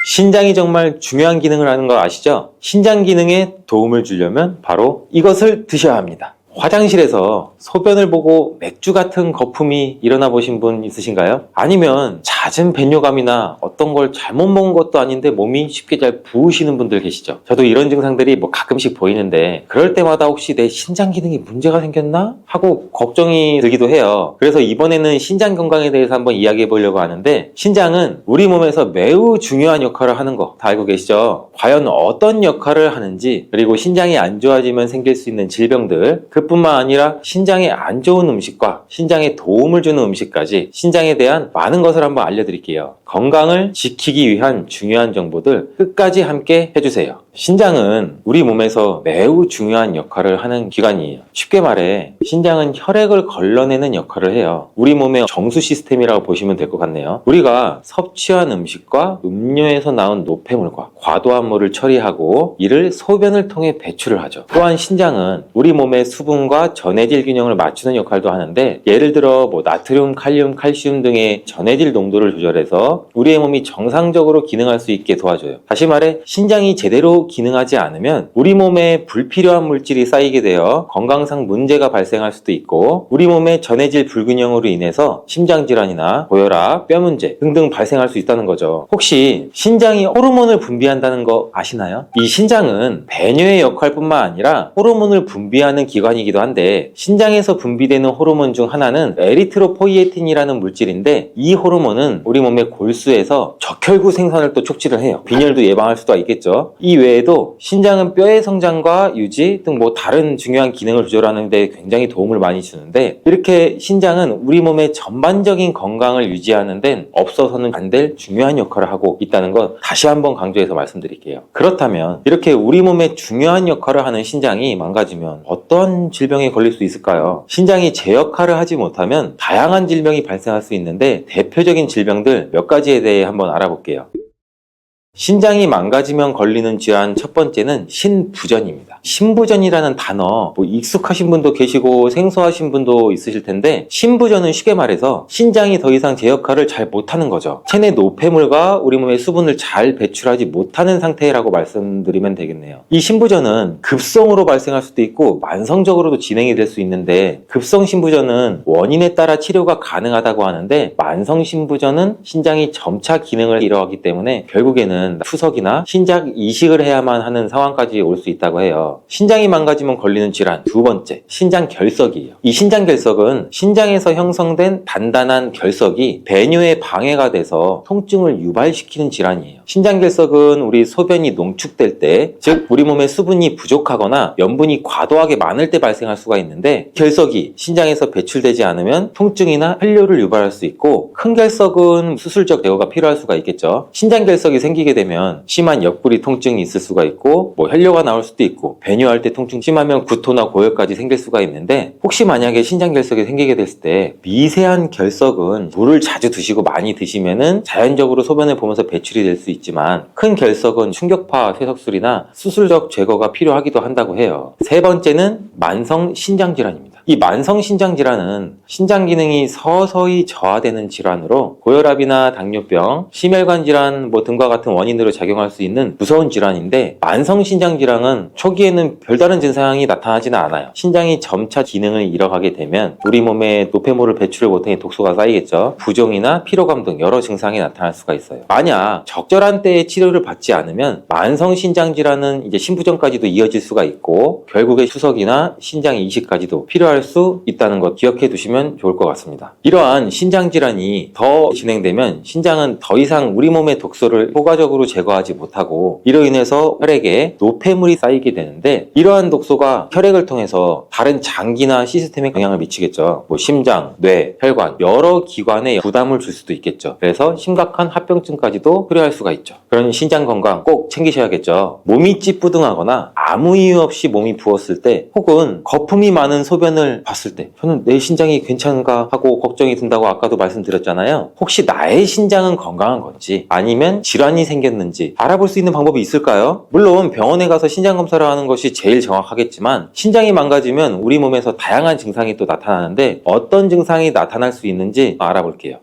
신장이 정말 중요한 기능을 하는 거 아시죠? 신장 기능에 도움을 주려면 바로 이것을 드셔야 합니다. 화장실에서 소변을 보고 맥주 같은 거품이 일어나 보신 분 있으신가요? 아니면 잦은 배뇨감이나 어떤 걸 잘못 먹은 것도 아닌데 몸이 쉽게 잘 부으시는 분들 계시죠? 저도 이런 증상들이 가끔씩 보이는데 그럴 때마다 혹시 내 신장 기능에 문제가 생겼나? 하고 걱정이 들기도 해요. 그래서 이번에는 신장 건강에 대해서 한번 이야기해 보려고 하는데 신장은 우리 몸에서 매우 중요한 역할을 하는 거 다 알고 계시죠? 과연 어떤 역할을 하는지 그리고 신장이 안 좋아지면 생길 수 있는 질병들 그뿐만 아니라 신장에 안 좋은 음식과 신장에 도움을 주는 음식까지 신장에 대한 많은 것을 한번 알려드릴게요. 건강을 지키기 위한 중요한 정보들 끝까지 함께 해주세요. 신장은 우리 몸에서 매우 중요한 역할을 하는 기관이에요. 쉽게 말해 신장은 혈액을 걸러내는 역할을 해요. 우리 몸의 정수 시스템이라고 보시면 될 것 같네요. 우리가 섭취한 음식과 음료에서 나온 노폐물과 과도한 물을 처리하고 이를 소변을 통해 배출을 하죠. 또한 신장은 우리 몸의 수분과 전해질 균형을 맞추는 역할도 하는데 예를 들어 나트륨, 칼륨, 칼슘 등의 전해질 농도를 조절해서 우리의 몸이 정상적으로 기능할 수 있게 도와줘요. 다시 말해 신장이 제대로 기능하지 않으면 우리 몸에 불필요한 물질이 쌓이게 되어 건강상 문제가 발생할 수도 있고 우리 몸의 전해질 불균형으로 인해서 심장질환이나 고혈압, 뼈 문제 등등 발생할 수 있다는 거죠. 혹시 신장이 호르몬을 분비한다는 거 아시나요? 이 신장은 배뇨의 역할뿐만 아니라 호르몬을 분비하는 기관이기도 한데 신장에서 분비되는 호르몬 중 하나는 에리트로포이에틴이라는 물질인데 이 호르몬은 우리 몸의 골수에서 적혈구 생산을 또 촉진을 해요. 빈혈도 예방할 수도 있겠죠. 이 외에도 신장은 뼈의 성장과 유지 등 다른 중요한 기능을 조절하는 데 굉장히 도움을 많이 주는데 이렇게 신장은 우리 몸의 전반적인 건강을 유지하는 데는 없어서는 안 될 중요한 역할을 하고 있다는 것 다시 한번 강조해서 말씀드릴게요. 그렇다면 이렇게 우리 몸에 중요한 역할을 하는 신장이 망가지면 어떤 질병에 걸릴 수 있을까요? 신장이 제 역할을 하지 못하면 다양한 질병이 발생할 수 있는데 대표적인 질병들 몇 가지에 대해 한번 알아볼게요. 신장이 망가지면 걸리는 질환 첫 번째는 신부전입니다. 신부전이라는 단어 익숙하신 분도 계시고 생소하신 분도 있으실 텐데 신부전은 쉽게 말해서 신장이 더 이상 제 역할을 잘 못하는 거죠. 체내 노폐물과 우리 몸의 수분을 잘 배출하지 못하는 상태라고 말씀드리면 되겠네요. 이 신부전은 급성으로 발생할 수도 있고 만성적으로도 진행이 될 수 있는데 급성 신부전은 원인에 따라 치료가 가능하다고 하는데 만성 신부전은 신장이 점차 기능을 잃어가기 때문에 결국에는 투석이나 신장 이식을 해야만 하는 상황까지 올 수 있다고 해요. 신장이 망가지면 걸리는 질환 두 번째, 신장 결석이에요. 이 신장 결석은 신장에서 형성된 단단한 결석이 배뇨에 방해가 돼서 통증을 유발시키는 질환이에요. 신장 결석은 우리 소변이 농축될 때, 즉 우리 몸에 수분이 부족하거나 염분이 과도하게 많을 때 발생할 수가 있는데 결석이 신장에서 배출되지 않으면 통증이나 혈뇨를 유발할 수 있고 큰 결석은 수술적 제거가 필요할 수가 있겠죠. 신장 결석이 생기게 되면 심한 옆구리 통증이 있을 수가 있고 혈뇨가 나올 수도 있고 배뇨할 때 통증 심하면 구토나 고열까지 생길 수가 있는데 혹시 만약에 신장 결석이 생기게 됐을 때 미세한 결석은 물을 자주 드시고 많이 드시면은 자연적으로 소변을 보면서 배출이 될 수 있지만 큰 결석은 충격파 쇠석술이나 수술적 제거가 필요하기도 한다고 해요. 세 번째는 만성 신장 질환입니다. 이 만성신장 질환은 신장 기능이 서서히 저하되는 질환으로 고혈압이나 당뇨병, 심혈관 질환 등과 같은 원인으로 작용할 수 있는 무서운 질환인데, 만성신장 질환은 초기에는 별다른 증상이 나타나지는 않아요. 신장이 점차 기능을 잃어가게 되면 우리 몸에 노폐물을 배출을 못하니 독소가 쌓이겠죠. 부종이나 피로감 등 여러 증상이 나타날 수가 있어요. 만약 적절한 때에 치료를 받지 않으면 만성신장 질환은 이제 신부전까지도 이어질 수가 있고, 결국에 수석이나 신장 이식까지도 필요할 수 있다는 것 기억해 두시면 좋을 것 같습니다. 이러한 신장 질환이 더 진행되면 신장은 더 이상 우리 몸의 독소를 효과적으로 제거하지 못하고, 이로 인해서 혈액에 노폐물이 쌓이게 되는데, 이러한 독소가 혈액을 통해서 다른 장기나 시스템에 영향을 미치겠죠. 심장, 뇌, 혈관 여러 기관에 부담을 줄 수도 있겠죠. 그래서 심각한 합병증까지도 초래할 수가 있죠. 그런 신장 건강 꼭 챙기셔야겠죠. 몸이 찌뿌둥하거나 아무 이유 없이 몸이 부었을 때, 혹은 거품이 많은 소변을 봤을 때, 저는 내 신장이 괜찮은가 하고 걱정이 든다고 아까도 말씀드렸잖아요. 혹시 나의 신장은 건강한 건지, 아니면 질환이 생겼는지 알아볼 수 있는 방법이 있을까요? 물론 병원에 가서 신장 검사를 하는 것이 제일 정확하겠지만, 신장이 망가지면 우리 몸에서 다양한 증상이 또 나타나는데, 어떤 증상이 나타날 수 있는지 알아볼게요.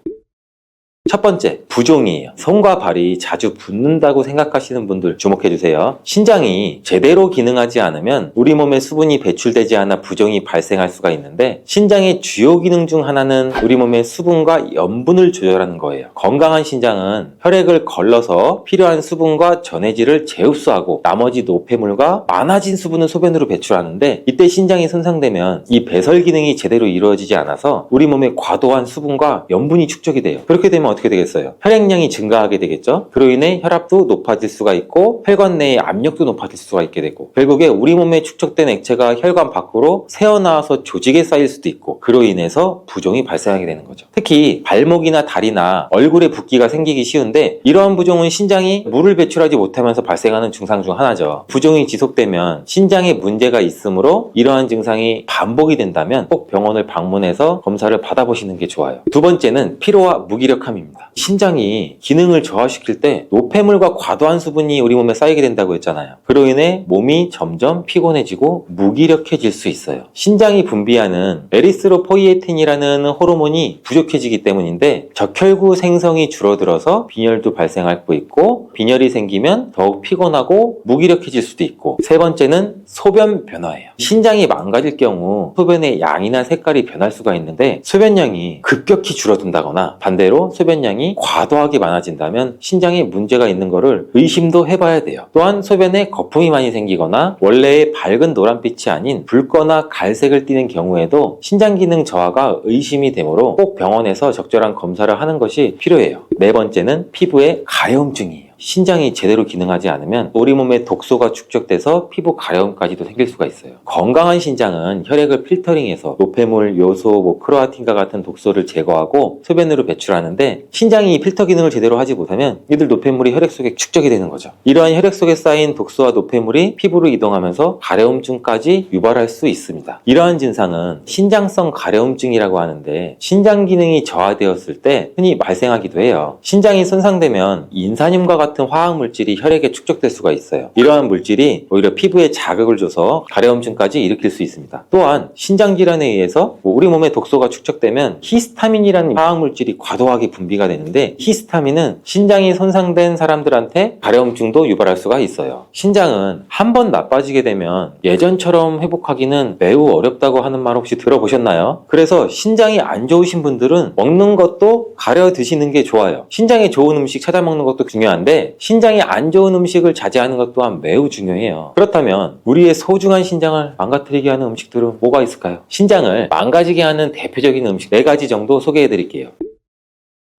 첫 번째, 부종이에요. 손과 발이 자주 붓는다고 생각하시는 분들 주목해주세요. 신장이 제대로 기능하지 않으면 우리 몸에 수분이 배출되지 않아 부종이 발생할 수가 있는데, 신장의 주요 기능 중 하나는 우리 몸의 수분과 염분을 조절하는 거예요. 건강한 신장은 혈액을 걸러서 필요한 수분과 전해질을 재흡수하고, 나머지 노폐물과 많아진 수분은 소변으로 배출하는데, 이때 신장이 손상되면 이 배설 기능이 제대로 이루어지지 않아서 우리 몸에 과도한 수분과 염분이 축적이 돼요. 그렇게 되면 어떻게 되겠어요? 혈액량이 증가하게 되겠죠? 그로 인해 혈압도 높아질 수가 있고, 혈관 내의 압력도 높아질 수가 있게 되고, 결국에 우리 몸에 축적된 액체가 혈관 밖으로 새어나와서 조직에 쌓일 수도 있고, 그로 인해서 부종이 발생하게 되는 거죠. 특히 발목이나 다리나 얼굴에 붓기가 생기기 쉬운데, 이러한 부종은 신장이 물을 배출하지 못하면서 발생하는 증상 중 하나죠. 부종이 지속되면 신장에 문제가 있으므로, 이러한 증상이 반복이 된다면 꼭 병원을 방문해서 검사를 받아보시는 게 좋아요. 두 번째는 피로와 무기력함입니다. 신장이 기능을 저하시킬 때 노폐물과 과도한 수분이 우리 몸에 쌓이게 된다고 했잖아요. 그로 인해 몸이 점점 피곤해지고 무기력해질 수 있어요. 신장이 분비하는 에리스로포이에틴이라는 호르몬이 부족해지기 때문인데, 적혈구 생성이 줄어들어서 빈혈도 발생할 수 있고, 빈혈이 생기면 더욱 피곤하고 무기력해질 수도 있고, 세 번째는 소변 변화예요. 신장이 망가질 경우 소변의 양이나 색깔이 변할 수가 있는데, 소변량이 급격히 줄어든다거나 반대로 소변량이 과도하게 많아진다면 신장에 문제가 있는 거를 의심도 해봐야 돼요. 또한 소변에 거품이 많이 생기거나 원래의 밝은 노란빛이 아닌 붉거나 갈색을 띠는 경우에도 신장 기능 저하가 의심이 되므로 꼭 병원에서 적절한 검사를 하는 것이 필요해요. 네 번째는 피부의 가려움증이에요. 신장이 제대로 기능하지 않으면 우리 몸에 독소가 축적돼서 피부 가려움까지도 생길 수가 있어요. 건강한 신장은 혈액을 필터링해서 노폐물, 요소, 크로아틴과 같은 독소를 제거하고 소변으로 배출하는데, 신장이 필터 기능을 제대로 하지 못하면 이들 노폐물이 혈액 속에 축적이 되는 거죠. 이러한 혈액 속에 쌓인 독소와 노폐물이 피부로 이동하면서 가려움증까지 유발할 수 있습니다. 이러한 증상은 신장성 가려움증이라고 하는데, 신장 기능이 저하되었을 때 흔히 발생하기도 해요. 신장이 손상되면 인산염과 같은 화학 물질이 혈액에 축적될 수가 있어요. 이러한 물질이 오히려 피부에 자극을 줘서 가려움증까지 일으킬 수 있습니다. 또한 신장 질환에 의해서 우리 몸에 독소가 축적되면 히스타민이라는 화학 물질이 과도하게 분비가 되는데, 히스타민은 신장이 손상된 사람들한테 가려움증도 유발할 수가 있어요. 신장은 한번 나빠지게 되면 예전처럼 회복하기는 매우 어렵다고 하는 말 혹시 들어보셨나요? 그래서 신장이 안 좋으신 분들은 먹는 것도 가려 드시는 게 좋아요. 신장에 좋은 음식 찾아 먹는 것도 중요한데, 신장이 안 좋은 음식을 자제하는 것 또한 매우 중요해요. 그렇다면 우리의 소중한 신장을 망가뜨리게 하는 음식들은 뭐가 있을까요? 신장을 망가지게 하는 대표적인 음식 4가지 정도 소개해 드릴게요.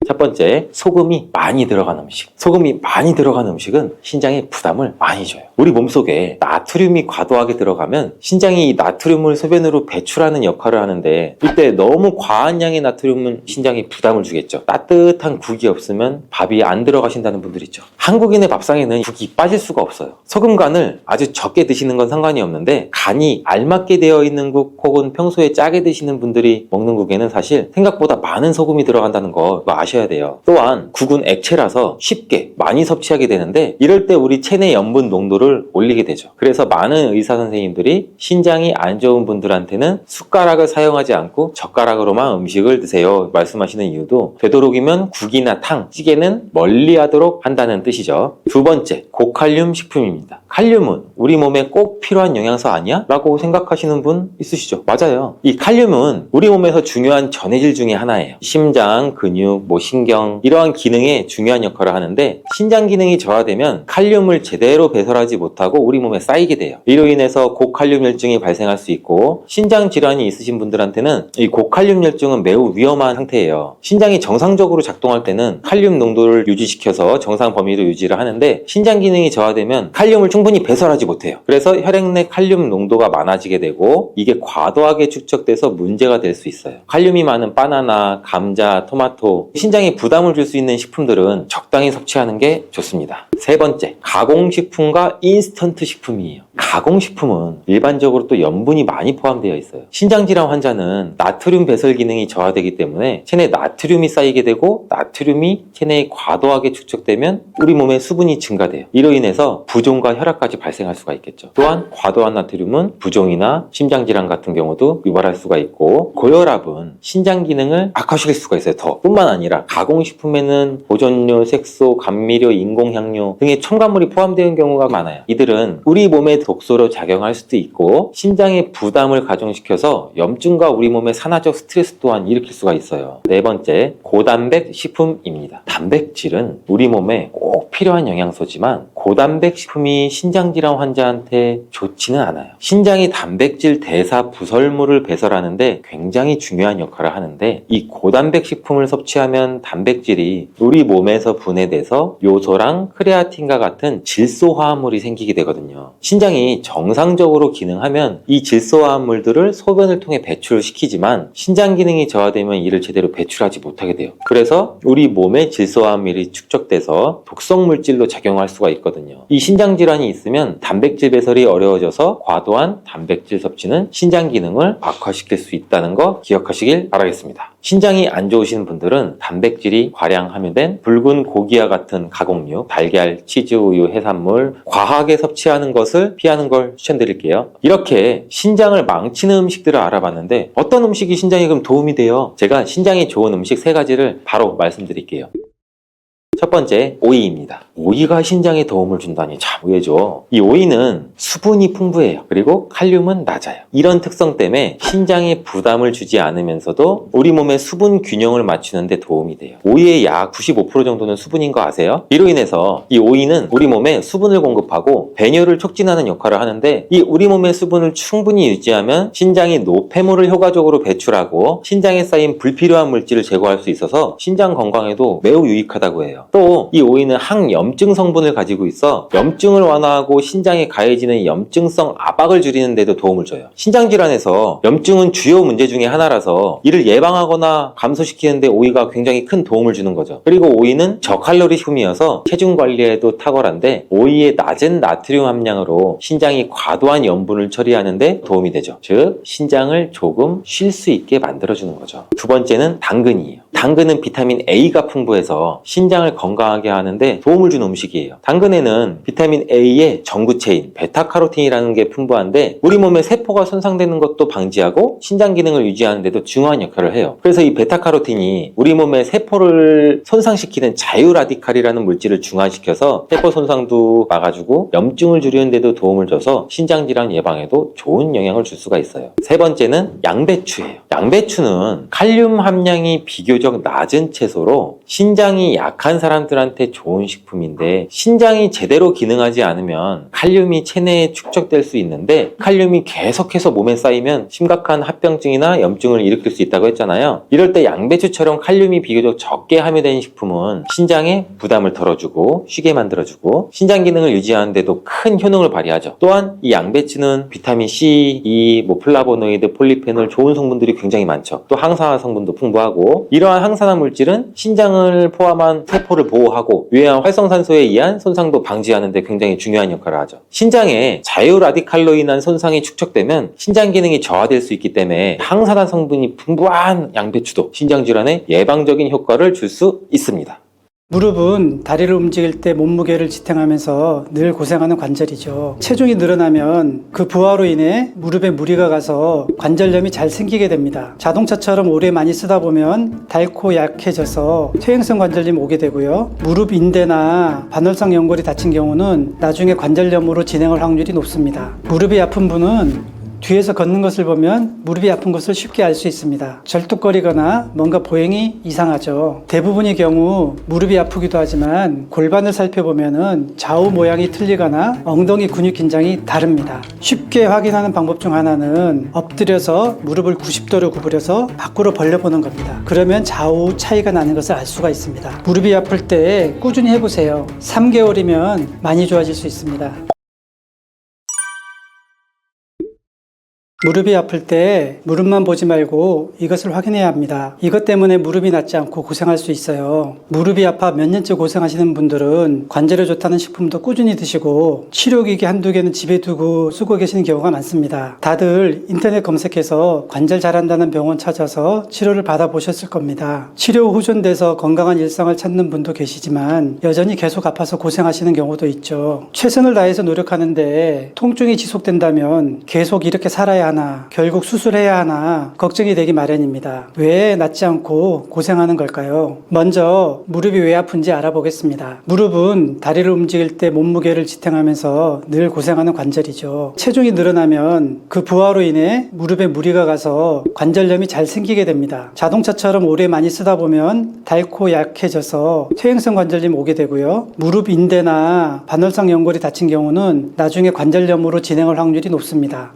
첫 번째, 소금이 많이 들어간 음식. 소금이 많이 들어간 음식은 신장에 부담을 많이 줘요. 우리 몸속에 나트륨이 과도하게 들어가면 신장이 이 나트륨을 소변으로 배출하는 역할을 하는데, 이때 너무 과한 양의 나트륨은 신장에 부담을 주겠죠. 따뜻한 국이 없으면 밥이 안 들어가신다는 분들 있죠. 한국인의 밥상에는 국이 빠질 수가 없어요. 소금 간을 아주 적게 드시는 건 상관이 없는데, 간이 알맞게 되어 있는 국 혹은 평소에 짜게 드시는 분들이 먹는 국에는 사실 생각보다 많은 소금이 들어간다는 거 아셔야 섭취해야 돼요. 또한 국은 액체라서 쉽게 많이 섭취하게 되는데 이럴 때 우리 체내 염분 농도를 올리게 되죠. 그래서 많은 의사 선생님들이 신장이 안 좋은 분들한테는 숟가락을 사용하지 않고 젓가락으로만 음식을 드세요 말씀하시는 이유도 되도록이면 국이나 탕, 찌개는 멀리하도록 한다는 뜻이죠. 두 번째, 고칼륨 식품입니다. 칼륨은 우리 몸에 꼭 필요한 영양소 아니야? 라고 생각하시는 분 있으시죠? 맞아요. 이 칼륨은 우리 몸에서 중요한 전해질 중에 하나예요. 심장, 근육, 신경 이러한 기능에 중요한 역할을 하는데 신장 기능이 저하되면 칼륨을 제대로 배설하지 못하고 우리 몸에 쌓이게 돼요. 이로 인해서 고칼륨혈증이 발생할 수 있고 신장 질환이 있으신 분들한테는 이 고칼륨혈증은 매우 위험한 상태예요. 신장이 정상적으로 작동할 때는 칼륨 농도를 유지시켜서 정상 범위로 유지를 하는데 신장 기능이 저하되면 칼륨을 충분히 배설하지 못해요. 그래서 혈액 내 칼륨 농도가 많아지게 되고 이게 과도하게 축적돼서 문제가 될 수 있어요. 칼륨이 많은 바나나, 감자, 토마토 신장에 부담을 줄 수 있는 식품들은 적당히 섭취하는 게 좋습니다. 세 번째, 가공식품과 인스턴트 식품이에요. 가공식품은 일반적으로 또 염분이 많이 포함되어 있어요. 신장질환 환자는 나트륨 배설 기능이 저하되기 때문에 체내에 나트륨이 쌓이게 되고 나트륨이 체내에 과도하게 축적되면 우리 몸에 수분이 증가돼요. 이로 인해서 부종과 혈압까지 발생할 수가 있겠죠. 또한 과도한 나트륨은 부종이나 심장질환 같은 경우도 유발할 수가 있고 고혈압은 신장 기능을 악화시킬 수가 있어요. 더 뿐만 아니라 가공식품에는 보존료, 색소, 감미료, 인공향료 등의 첨가물이 포함되는 경우가 많아요. 이들은 우리 몸에 독소로 작용할 수도 있고 신장에 부담을 가중시켜서 염증과 우리 몸의 산화적 스트레스 또한 일으킬 수가 있어요. 네 번째, 고단백 식품입니다. 단백질은 우리 몸에 꼭 필요한 영양소지만 고단백 식품이 신장질환 환자한테 좋지는 않아요. 신장이 단백질 대사 부설물을 배설하는데 굉장히 중요한 역할을 하는데 이 고단백 식품을 섭취하면 단백질이 우리 몸에서 분해돼서 요소랑 크레아틴과 같은 질소화합물이 생기게 되거든요. 신장이 정상적으로 기능하면 이 질소화합물들을 소변을 통해 배출시키지만 신장 기능이 저하되면 이를 제대로 배출하지 못하게 돼요. 그래서 우리 몸에 질소화합물이 축적돼서 독성 물질로 작용할 수가 있거든요. 이 신장 질환이 있으면 단백질 배설이 어려워져서 과도한 단백질 섭취는 신장 기능을 악화시킬 수 있다는 거 기억하시길 바라겠습니다. 신장이 안 좋으신 분들은 단백질이 과량 함유된 붉은 고기와 같은 가공육, 달걀, 치즈, 우유, 해산물 과하게 섭취하는 것을 피하는 걸 추천드릴게요. 이렇게 신장을 망치는 음식들을 알아봤는데 어떤 음식이 신장에 그럼 도움이 돼요? 제가 신장에 좋은 음식 3가지를 바로 말씀드릴게요. 첫 번째, 오이입니다. 오이가 신장에 도움을 준다니 참 의외죠. 이 오이는 수분이 풍부해요. 그리고 칼륨은 낮아요. 이런 특성 때문에 신장에 부담을 주지 않으면서도 우리 몸의 수분 균형을 맞추는 데 도움이 돼요. 오이의 약 95% 정도는 수분인 거 아세요? 이로 인해서 이 오이는 우리 몸에 수분을 공급하고 배뇨를 촉진하는 역할을 하는데 이 우리 몸의 수분을 충분히 유지하면 신장이 노폐물을 효과적으로 배출하고 신장에 쌓인 불필요한 물질을 제거할 수 있어서 신장 건강에도 매우 유익하다고 해요. 또 이 오이는 항염증 성분을 가지고 있어 염증을 완화하고 신장에 가해지는 염증성 압박을 줄이는 데도 도움을 줘요. 신장질환에서 염증은 주요 문제 중에 하나라서 이를 예방하거나 감소시키는 데 오이가 굉장히 큰 도움을 주는 거죠. 그리고 오이는 저칼로리 식품이어서 체중 관리에도 탁월한데 오이의 낮은 나트륨 함량으로 신장이 과도한 염분을 처리하는 데 도움이 되죠. 즉 신장을 조금 쉴 수 있게 만들어주는 거죠. 두 번째는 당근이에요. 당근은 비타민 A가 풍부해서 신장을 건강하게 하는데 도움을 주는 음식이에요. 당근에는 비타민 A의 전구체인 베타카로틴이라는 게 풍부한데 우리 몸의 세포가 손상되는 것도 방지하고 신장 기능을 유지하는 데도 중요한 역할을 해요. 그래서 이 베타카로틴이 우리 몸의 세포를 손상시키는 자유라디칼이라는 물질을 중화시켜서 세포 손상도 막아주고 염증을 줄이는 데도 도움을 줘서 신장질환 예방에도 좋은 영향을 줄 수가 있어요. 세 번째는 양배추예요. 양배추는 칼륨 함량이 비교적 낮은 채소로 신장이 약한 사람들한테 좋은 식품인데 신장이 제대로 기능하지 않으면 칼륨이 체내에 축적될 수 있는데 칼륨이 계속해서 몸에 쌓이면 심각한 합병증이나 염증을 일으킬 수 있다고 했잖아요. 이럴 때 양배추처럼 칼륨이 비교적 적게 함유된 식품은 신장에 부담을 덜어주고 쉬게 만들어주고 신장 기능을 유지하는 데도 큰 효능을 발휘하죠. 또한 이 양배추는 비타민 C, E, 플라보노이드, 폴리페놀 좋은 성분들이 굉장히 많죠. 또 항산화 성분도 풍부하고 이러한 항산화 물질은 신장을 포함한 세포를 보호하고 유해한 활성산 활성산소에 의한 손상도 방지하는 데 굉장히 중요한 역할을 하죠. 신장에 자유라디칼로 인한 손상이 축적되면 신장 기능이 저하될 수 있기 때문에 항산화 성분이 풍부한 양배추도 신장 질환에 예방적인 효과를 줄 수 있습니다. 무릎은 다리를 움직일 때 몸무게를 지탱하면서 늘 고생하는 관절이죠. 체중이 늘어나면 그 부하로 인해 무릎에 무리가 가서 관절염이 잘 생기게 됩니다. 자동차처럼 오래 많이 쓰다 보면 닳고 약해져서 퇴행성 관절염이 오게 되고요. 무릎 인대나 반월상 연골이 다친 경우는 나중에 관절염으로 진행할 확률이 높습니다. 무릎이 아픈 분은 뒤에서 걷는 것을 보면 무릎이 아픈 것을 쉽게 알 수 있습니다. 절뚝거리거나 뭔가 보행이 이상하죠. 대부분의 경우 무릎이 아프기도 하지만 골반을 살펴보면 좌우 모양이 틀리거나 엉덩이 근육 긴장이 다릅니다. 쉽게 확인하는 방법 중 하나는 엎드려서 무릎을 90도로 구부려서 밖으로 벌려보는 겁니다. 그러면 좌우 차이가 나는 것을 알 수가 있습니다. 무릎이 아플 때 꾸준히 해보세요. 3개월이면 많이 좋아질 수 있습니다. 무릎이 아플 때 무릎만 보지 말고 이것을 확인해야 합니다. 이것 때문에 무릎이 낫지 않고 고생할 수 있어요. 무릎이 아파 몇 년째 고생하시는 분들은 관절에 좋다는 식품도 꾸준히 드시고 치료기기 한두 개는 집에 두고 쓰고 계시는 경우가 많습니다. 다들 인터넷 검색해서 관절 잘한다는 병원 찾아서 치료를 받아보셨을 겁니다. 치료 후존돼서 건강한 일상을 찾는 분도 계시지만 여전히 계속 아파서 고생하시는 경우도 있죠. 최선을 다해서 노력하는데 통증이 지속된다면 계속 이렇게 살아야 하나, 결국 수술해야 하나 걱정이 되기 마련입니다. 왜 낫지 않고 고생하는 걸까요? 먼저 무릎이 왜 아픈지 알아보겠습니다. 무릎은 다리를 움직일 때 몸무게를 지탱하면서 늘 고생하는 관절이죠. 체중이 늘어나면 그 부하로 인해 무릎에 무리가 가서 관절염이 잘 생기게 됩니다. 자동차처럼 오래 많이 쓰다 보면 닳고 약해져서 퇴행성 관절염이 오게 되고요. 무릎 인대나 반월상 연골이 다친 경우는 나중에 관절염으로 진행할 확률이 높습니다.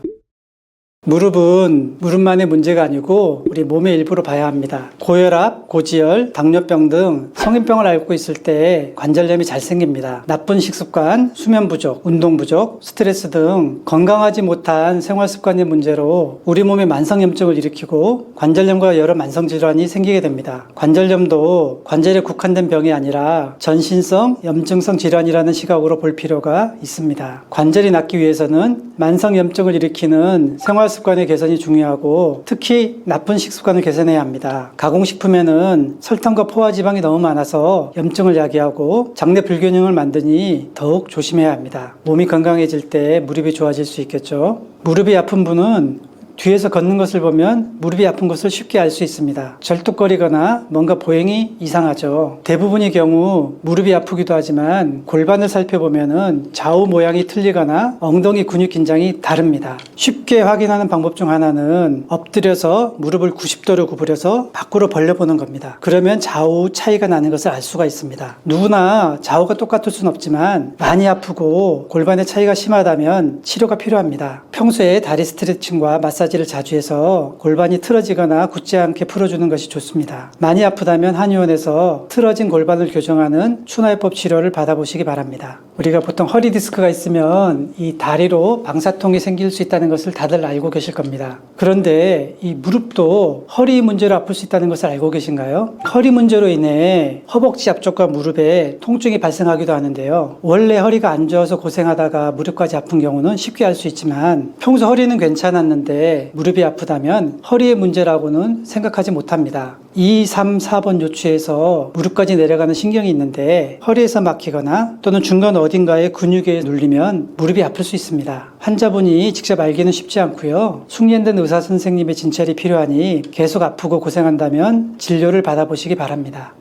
무릎은 무릎만의 문제가 아니고 우리 몸의 일부로 봐야 합니다. 고혈압, 고지혈, 당뇨병 등 성인병을 앓고 있을 때 관절염이 잘 생깁니다. 나쁜 식습관, 수면 부족, 운동 부족, 스트레스 등 건강하지 못한 생활 습관의 문제로 우리 몸에 만성염증을 일으키고 관절염과 여러 만성질환이 생기게 됩니다. 관절염도 관절에 국한된 병이 아니라 전신성 염증성 질환이라는 시각으로 볼 필요가 있습니다. 관절이 낫기 위해서는 만성염증을 일으키는 생활 습관의 개선이 중요하고 특히 나쁜 식습관을 개선해야 합니다. 가공식품에는 설탕과 포화지방이 너무 많아서 염증을 야기하고 장내 불균형을 만드니 더욱 조심해야 합니다. 몸이 건강해질 때 무릎이 좋아질 수 있겠죠. 무릎이 아픈 분은 뒤에서 걷는 것을 보면 무릎이 아픈 것을 쉽게 알 수 있습니다. 절뚝거리거나 뭔가 보행이 이상하죠. 대부분의 경우 무릎이 아프기도 하지만 골반을 살펴보면 좌우 모양이 틀리거나 엉덩이 근육 긴장이 다릅니다. 쉽게 확인하는 방법 중 하나는 엎드려서 무릎을 90도로 구부려서 밖으로 벌려보는 겁니다. 그러면 좌우 차이가 나는 것을 알 수가 있습니다. 누구나 좌우가 똑같을 수는 없지만 많이 아프고 골반의 차이가 심하다면 치료가 필요합니다. 평소에 다리 스트레칭과 마사지를 자주 해서 골반이 틀어지거나 굳지 않게 풀어주는 것이 좋습니다. 많이 아프다면 한의원에서 틀어진 골반을 교정하는 추나요법 치료를 받아보시기 바랍니다. 우리가 보통 허리 디스크가 있으면 이 다리로 방사통이 생길 수 있다는 것을 다들 알고 계실 겁니다. 그런데 이 무릎도 허리 문제로 아플 수 있다는 것을 알고 계신가요? 허리 문제로 인해 허벅지 앞쪽과 무릎에 통증이 발생하기도 하는데요. 원래 허리가 안 좋아서 고생하다가 무릎까지 아픈 경우는 쉽게 알 수 있지만 평소 허리는 괜찮았는데 무릎이 아프다면 허리의 문제라고는 생각하지 못합니다. 2, 3, 4번 요추에서 무릎까지 내려가는 신경이 있는데 허리에서 막히거나 또는 중간 어딘가에 근육에 눌리면 무릎이 아플 수 있습니다. 환자분이 직접 알기는 쉽지 않고요. 숙련된 의사 선생님의 진찰이 필요하니 계속 아프고 고생한다면 진료를 받아보시기 바랍니다.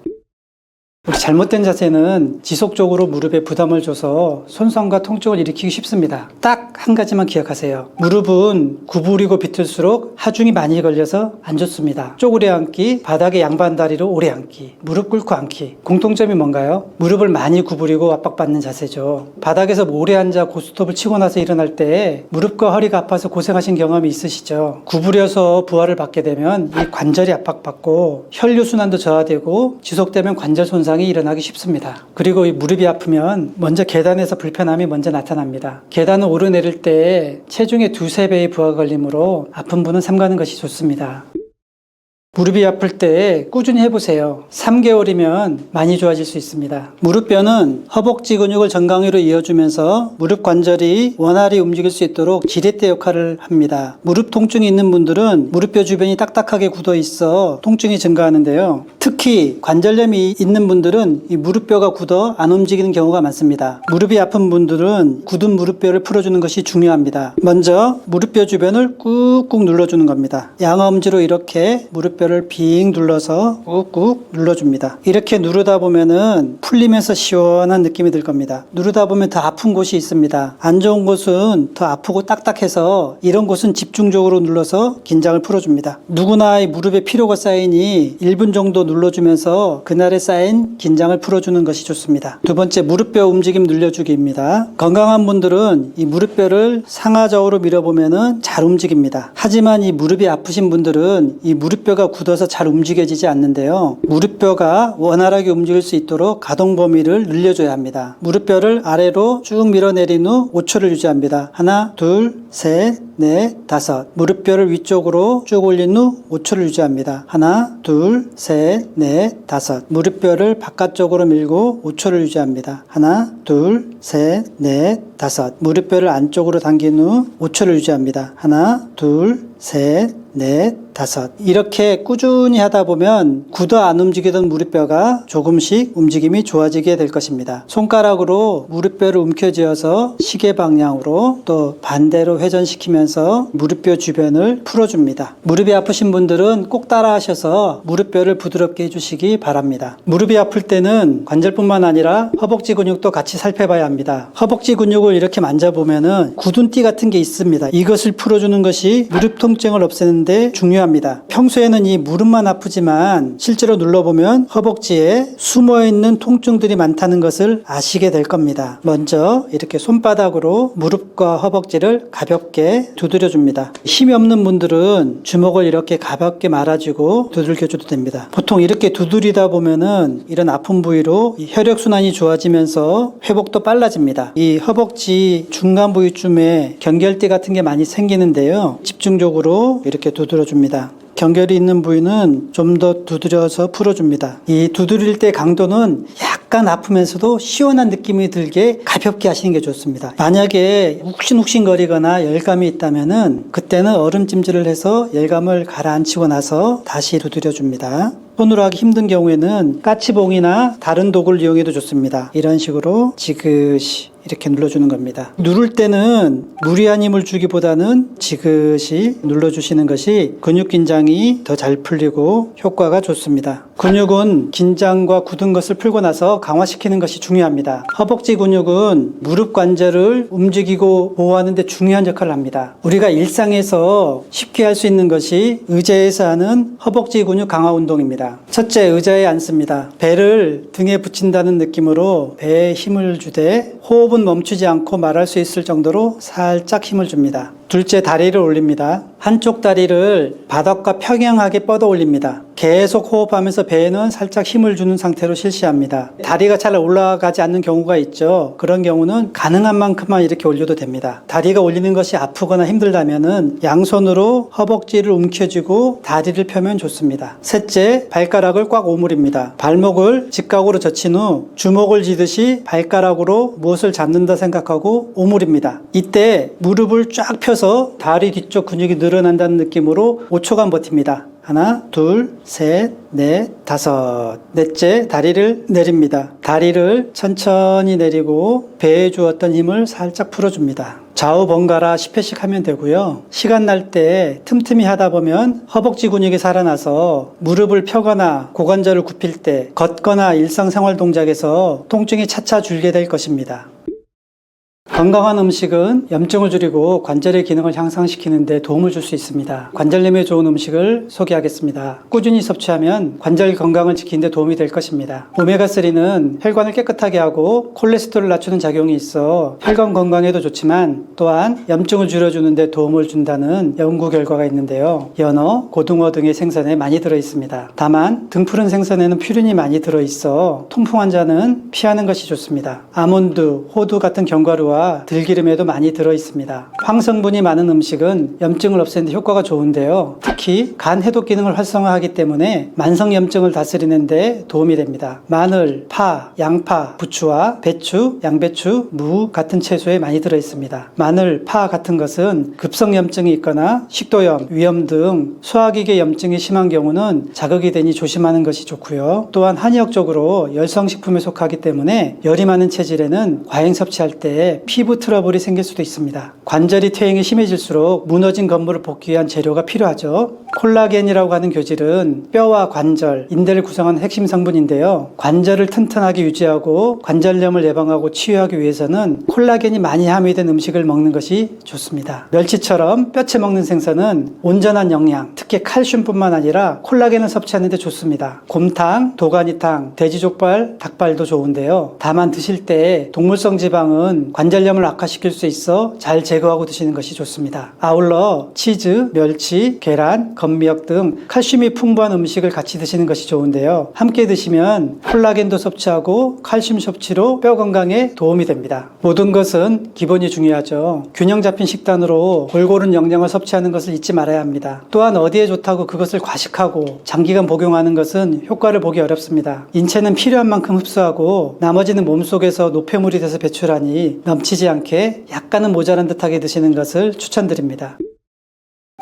우리 잘못된 자세는 지속적으로 무릎에 부담을 줘서 손상과 통증을 일으키기 쉽습니다. 딱 한 가지만 기억하세요. 무릎은 구부리고 비틀수록 하중이 많이 걸려서 안 좋습니다. 쪼그려 앉기, 바닥에 양반 다리로 오래 앉기, 무릎 꿇고 앉기. 공통점이 뭔가요? 무릎을 많이 구부리고 압박받는 자세죠. 바닥에서 오래 앉아 고스톱을 치고 나서 일어날 때 무릎과 허리가 아파서 고생하신 경험이 있으시죠? 구부려서 부하를 받게 되면 이 관절이 압박받고 혈류순환도 저하되고 지속되면 관절 손상이 일어나기 쉽습니다. 그리고 이 무릎이 아프면 먼저 계단에서 불편함이 먼저 나타납니다. 계단을 오르내릴 때 체중의 2~3배의 부하가 걸리므로 아픈 분은 삼가는 것이 좋습니다. 무릎이 아플 때 꾸준히 해보세요. 3개월이면 많이 좋아질 수 있습니다. 무릎뼈는 허벅지 근육을 정강이로 이어주면서 무릎 관절이 원활히 움직일 수 있도록 지렛대 역할을 합니다. 무릎 통증이 있는 분들은 무릎뼈 주변이 딱딱하게 굳어 있어 통증이 증가하는데요. 특히 관절염이 있는 분들은 이 무릎뼈가 굳어 안 움직이는 경우가 많습니다. 무릎이 아픈 분들은 굳은 무릎뼈를 풀어주는 것이 중요합니다. 먼저 무릎뼈 주변을 꾹꾹 눌러주는 겁니다. 양엄지로 이렇게 무릎뼈를 빙 눌러서 꾹꾹 눌러줍니다. 이렇게 누르다 보면은 풀리면서 시원한 느낌이 들 겁니다. 누르다 보면 더 아픈 곳이 있습니다. 안 좋은 곳은 더 아프고 딱딱해서 이런 곳은 집중적으로 눌러서 긴장을 풀어줍니다. 누구나 이 무릎에 피로가 쌓이니 1분 정도 눌러주면서 그날에 쌓인 긴장을 풀어주는 것이 좋습니다. 두 번째, 무릎뼈 움직임 늘려주기입니다. 건강한 분들은 이 무릎뼈를 상하좌우로 밀어보면은 잘 움직입니다. 하지만 이 무릎이 아프신 분들은 이 무릎뼈가 굳어서 잘 움직여지지 않는데요. 무릎뼈가 원활하게 움직일 수 있도록 가동 범위를 늘려줘야 합니다. 무릎뼈를 아래로 쭉 밀어내린 후 5초를 유지합니다. 하나, 둘, 셋, 넷, 다섯. 무릎뼈를 위쪽으로 쭉 올린 후 5초를 유지합니다. 하나, 둘, 셋, 넷, 다섯. 무릎뼈를 바깥쪽으로 밀고 5초를 유지합니다. 하나, 둘, 셋, 넷, 다섯. 무릎뼈를 안쪽으로 당긴 후 5초를 유지합니다. 하나, 둘, 셋, 넷, 다섯. 이렇게 꾸준히 하다 보면 굳어 안 움직이던 무릎뼈가 조금씩 움직임이 좋아지게 될 것입니다. 손가락으로 무릎뼈를 움켜쥐어서 시계 방향으로 또 반대로 회전시키면서 무릎뼈 주변을 풀어줍니다. 무릎이 아프신 분들은 꼭 따라 하셔서 무릎뼈를 부드럽게 해주시기 바랍니다. 무릎이 아플 때는 관절뿐만 아니라 허벅지 근육도 같이 살펴봐야 합니다. 허벅지 근육을 이렇게 만져보면은 굳은 띠 같은 게 있습니다. 이것을 풀어주는 것이 무릎 통증을 없애는데 중요합니다. 평소에는 이 무릎만 아프지만 실제로 눌러보면 허벅지에 숨어있는 통증들이 많다는 것을 아시게 될 겁니다. 먼저 이렇게 손바닥으로 무릎과 허벅지를 가볍게 두드려 줍니다. 힘이 없는 분들은 주먹을 이렇게 가볍게 말아주고 두들겨줘도 됩니다. 보통 이렇게 두드리다 보면은 이런 아픈 부위로 이 혈액순환이 좋아지면서 회복도 빨라집니다. 이 허벅지 중간 부위쯤에 경결대 같은 게 많이 생기는데요. 집중적으로 이렇게 두드려 줍니다. 경결이 있는 부위는 좀 더 두드려서 풀어줍니다. 이 두드릴 때 강도는 약간 아프면서도 시원한 느낌이 들게 가볍게 하시는 게 좋습니다. 만약에 욱신욱신거리거나 열감이 있다면은 그때는 얼음찜질을 해서 열감을 가라앉히고 나서 다시 두드려줍니다. 손으로 하기 힘든 경우에는 까치봉이나 다른 도구를 이용해도 좋습니다. 이런 식으로 지그시 이렇게 눌러주는 겁니다. 누를 때는 무리한 힘을 주기보다는 지그시 눌러주시는 것이 근육 긴장이 더 잘 풀리고 효과가 좋습니다. 근육은 긴장과 굳은 것을 풀고 나서 강화시키는 것이 중요합니다. 허벅지 근육은 무릎 관절을 움직이고 보호하는 데 중요한 역할을 합니다. 우리가 일상에서 쉽게 할 수 있는 것이 의자에서 하는 허벅지 근육 강화 운동입니다. 첫째, 의자에 앉습니다. 배를 등에 붙인다는 느낌으로 배에 힘을 주되 호흡은 멈추지 않고 말할 수 있을 정도로 살짝 힘을 줍니다. 둘째, 다리를 올립니다. 한쪽 다리를 바닥과 평행하게 뻗어 올립니다. 계속 호흡하면서 배에는 살짝 힘을 주는 상태로 실시합니다. 다리가 잘 올라가지 않는 경우가 있죠. 그런 경우는 가능한 만큼만 이렇게 올려도 됩니다. 다리가 올리는 것이 아프거나 힘들다면은 양손으로 허벅지를 움켜쥐고 다리를 펴면 좋습니다. 셋째, 발가락을 꽉 오므립니다. 발목을 직각으로 젖힌 후 주먹을 쥐듯이 발가락으로 무엇을 잡는다 생각하고 오므립니다. 이때 무릎을 쫙 펴서 다리 뒤쪽 근육이 늘어난다는 느낌으로 5초간 버팁니다. 하나, 둘, 셋, 넷, 다섯. 넷째, 다리를 내립니다. 다리를 천천히 내리고 배에 주었던 힘을 살짝 풀어줍니다. 좌우 번갈아 10회씩 하면 되고요. 시간 날 때 틈틈이 하다 보면 허벅지 근육이 살아나서 무릎을 펴거나 고관절을 굽힐 때 걷거나 일상생활 동작에서 통증이 차차 줄게 될 것입니다. 건강한 음식은 염증을 줄이고 관절의 기능을 향상시키는 데 도움을 줄 수 있습니다. 관절염에 좋은 음식을 소개하겠습니다. 꾸준히 섭취하면 관절 건강을 지키는 데 도움이 될 것입니다. 오메가3는 혈관을 깨끗하게 하고 콜레스테롤을 낮추는 작용이 있어 혈관 건강에도 좋지만 또한 염증을 줄여주는 데 도움을 준다는 연구 결과가 있는데요. 연어, 고등어 등의 생선에 많이 들어있습니다. 다만 등푸른 생선에는 퓨린이 많이 들어있어 통풍 환자는 피하는 것이 좋습니다. 아몬드, 호두 같은 견과류와 염증과 들기름에도 많이 들어 있습니다. 황성분이 많은 음식은 염증을 없애는 데 효과가 좋은데요. 특히 간 해독 기능을 활성화하기 때문에 만성 염증을 다스리는 데 도움이 됩니다. 마늘, 파, 양파, 부추와 배추, 양배추, 무 같은 채소에 많이 들어 있습니다. 마늘, 파 같은 것은 급성 염증이 있거나 식도염, 위염 등 소화기계 염증이 심한 경우는 자극이 되니 조심하는 것이 좋고요. 또한 한의학적으로 열성식품에 속하기 때문에 열이 많은 체질에는 과잉 섭취할 때 피부 트러블이 생길 수도 있습니다. 관절이 퇴행이 심해질수록 무너진 건물을 복귀 위한 재료가 필요하죠. 콜라겐이라고 하는 교질은 뼈와 관절, 인대를 구성하는 핵심 성분인데요. 관절을 튼튼하게 유지하고 관절염을 예방하고 치유하기 위해서는 콜라겐이 많이 함유된 음식을 먹는 것이 좋습니다. 멸치처럼 뼈채 먹는 생선은 온전한 영양, 특히 칼슘뿐만 아니라 콜라겐을 섭취하는 데 좋습니다. 곰탕, 도가니탕, 돼지족발, 닭발도 좋은데요. 다만 드실 때 동물성 지방은 관절염을 악화시킬 수 있어 잘 제거하고 드시는 것이 좋습니다. 아울러 치즈, 멸치, 계란, 건미역 등 칼슘이 풍부한 음식을 같이 드시는 것이 좋은데요. 함께 드시면 콜라겐도 섭취하고 칼슘 섭취로 뼈 건강에 도움이 됩니다. 모든 것은 기본이 중요하죠. 균형 잡힌 식단으로 골고루 영양을 섭취하는 것을 잊지 말아야 합니다. 또한 어디에 좋다고 그것을 과식하고 장기간 복용하는 것은 효과를 보기 어렵습니다. 인체는 필요한 만큼 흡수하고 나머지는 몸속에서 노폐물이 돼서 배출하니 넘치지 않게 약간은 모자란 듯하게 드시는 것을 추천드립니다.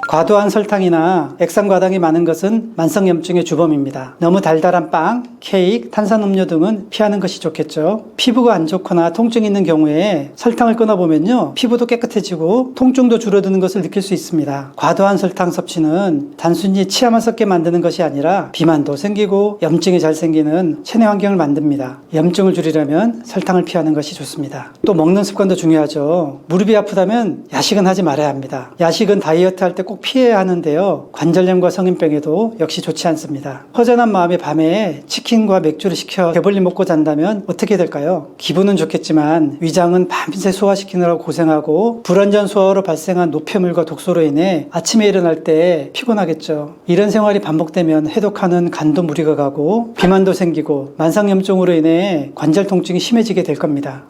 과도한 설탕이나 액상과당이 많은 것은 만성염증의 주범입니다. 너무 달달한 빵, 케이크, 탄산음료 등은 피하는 것이 좋겠죠. 피부가 안 좋거나 통증이 있는 경우에 설탕을 끊어보면요, 피부도 깨끗해지고 통증도 줄어드는 것을 느낄 수 있습니다. 과도한 설탕 섭취는 단순히 치아만 썩게 만드는 것이 아니라 비만도 생기고 염증이 잘 생기는 체내 환경을 만듭니다. 염증을 줄이려면 설탕을 피하는 것이 좋습니다. 또 먹는 습관도 중요하죠. 무릎이 아프다면 야식은 하지 말아야 합니다. 야식은 다이어트 할 때 꼭 피해야 하는데요. 관절염과 성인병에도 역시 좋지 않습니다. 허전한 마음에 밤에 치킨과 맥주를 시켜 배불리 먹고 잔다면 어떻게 될까요? 기분은 좋겠지만 위장은 밤새 소화시키느라고 고생하고 불완전 소화로 발생한 노폐물과 독소로 인해 아침에 일어날 때 피곤하겠죠. 이런 생활이 반복되면 해독하는 간도 무리가 가고 비만도 생기고 만성염증으로 인해 관절 통증이 심해지게 될 겁니다.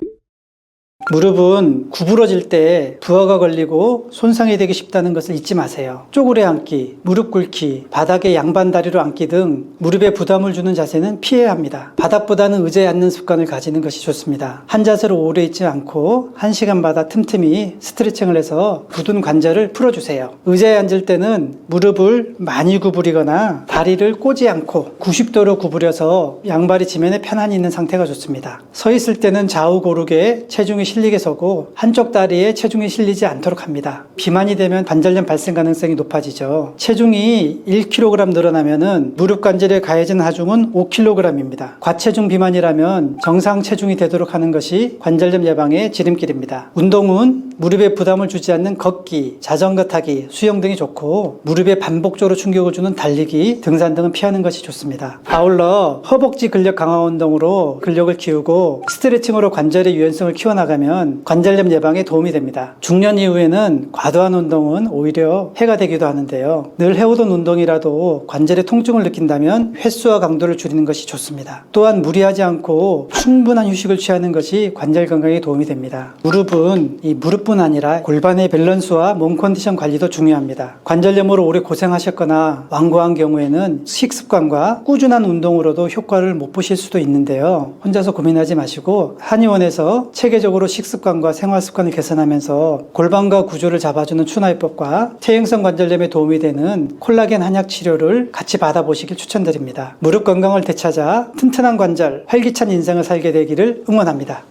무릎은 구부러질 때 부하가 걸리고 손상이 되기 쉽다는 것을 잊지 마세요. 쪼그려 앉기, 무릎 꿇기, 바닥에 양반 다리로 앉기 등 무릎에 부담을 주는 자세는 피해야 합니다. 바닥보다는 의자에 앉는 습관을 가지는 것이 좋습니다. 한 자세로 오래 있지 않고 1시간마다 틈틈이 스트레칭을 해서 굳은 관절을 풀어주세요. 의자에 앉을 때는 무릎을 많이 구부리거나 다리를 꼬지 않고 90도로 구부려서 양발이 지면에 편안히 있는 상태가 좋습니다. 서 있을 때는 좌우 고르게 체중이 실리게 서고 한쪽 다리에 체중이 실리지 않도록 합니다. 비만이 되면 관절염 발생 가능성이 높아지죠. 체중이 1kg 늘어나면은 무릎 관절에 가해진 하중은 5kg입니다. 과체중 비만이라면 정상 체중이 되도록 하는 것이 관절염 예방의 지름길입니다. 운동은 무릎에 부담을 주지 않는 걷기, 자전거 타기, 수영 등이 좋고 무릎에 반복적으로 충격을 주는 달리기, 등산 등은 피하는 것이 좋습니다. 아울러 허벅지 근력 강화 운동으로 근력을 키우고 스트레칭으로 관절의 유연성을 키워나가면 관절염 예방에 도움이 됩니다. 중년 이후에는 과도한 운동은 오히려 해가 되기도 하는데요. 늘 해오던 운동이라도 관절에 통증을 느낀다면 횟수와 강도를 줄이는 것이 좋습니다. 또한 무리하지 않고 충분한 휴식을 취하는 것이 관절 건강에 도움이 됩니다. 무릎은 이 무릎뿐 아니라 골반의 밸런스와 몸 컨디션 관리도 중요합니다. 관절염으로 오래 고생하셨거나 완고한 경우에는 식습관과 꾸준한 운동으로도 효과를 못 보실 수도 있는데요. 혼자서 고민하지 마시고 한의원에서 체계적으로 식습관과 생활습관을 개선하면서 골반과 구조를 잡아주는 추나요법과 퇴행성 관절염에 도움이 되는 콜라겐 한약 치료를 같이 받아보시길 추천드립니다. 무릎 건강을 되찾아 튼튼한 관절, 활기찬 인생을 살게 되기를 응원합니다.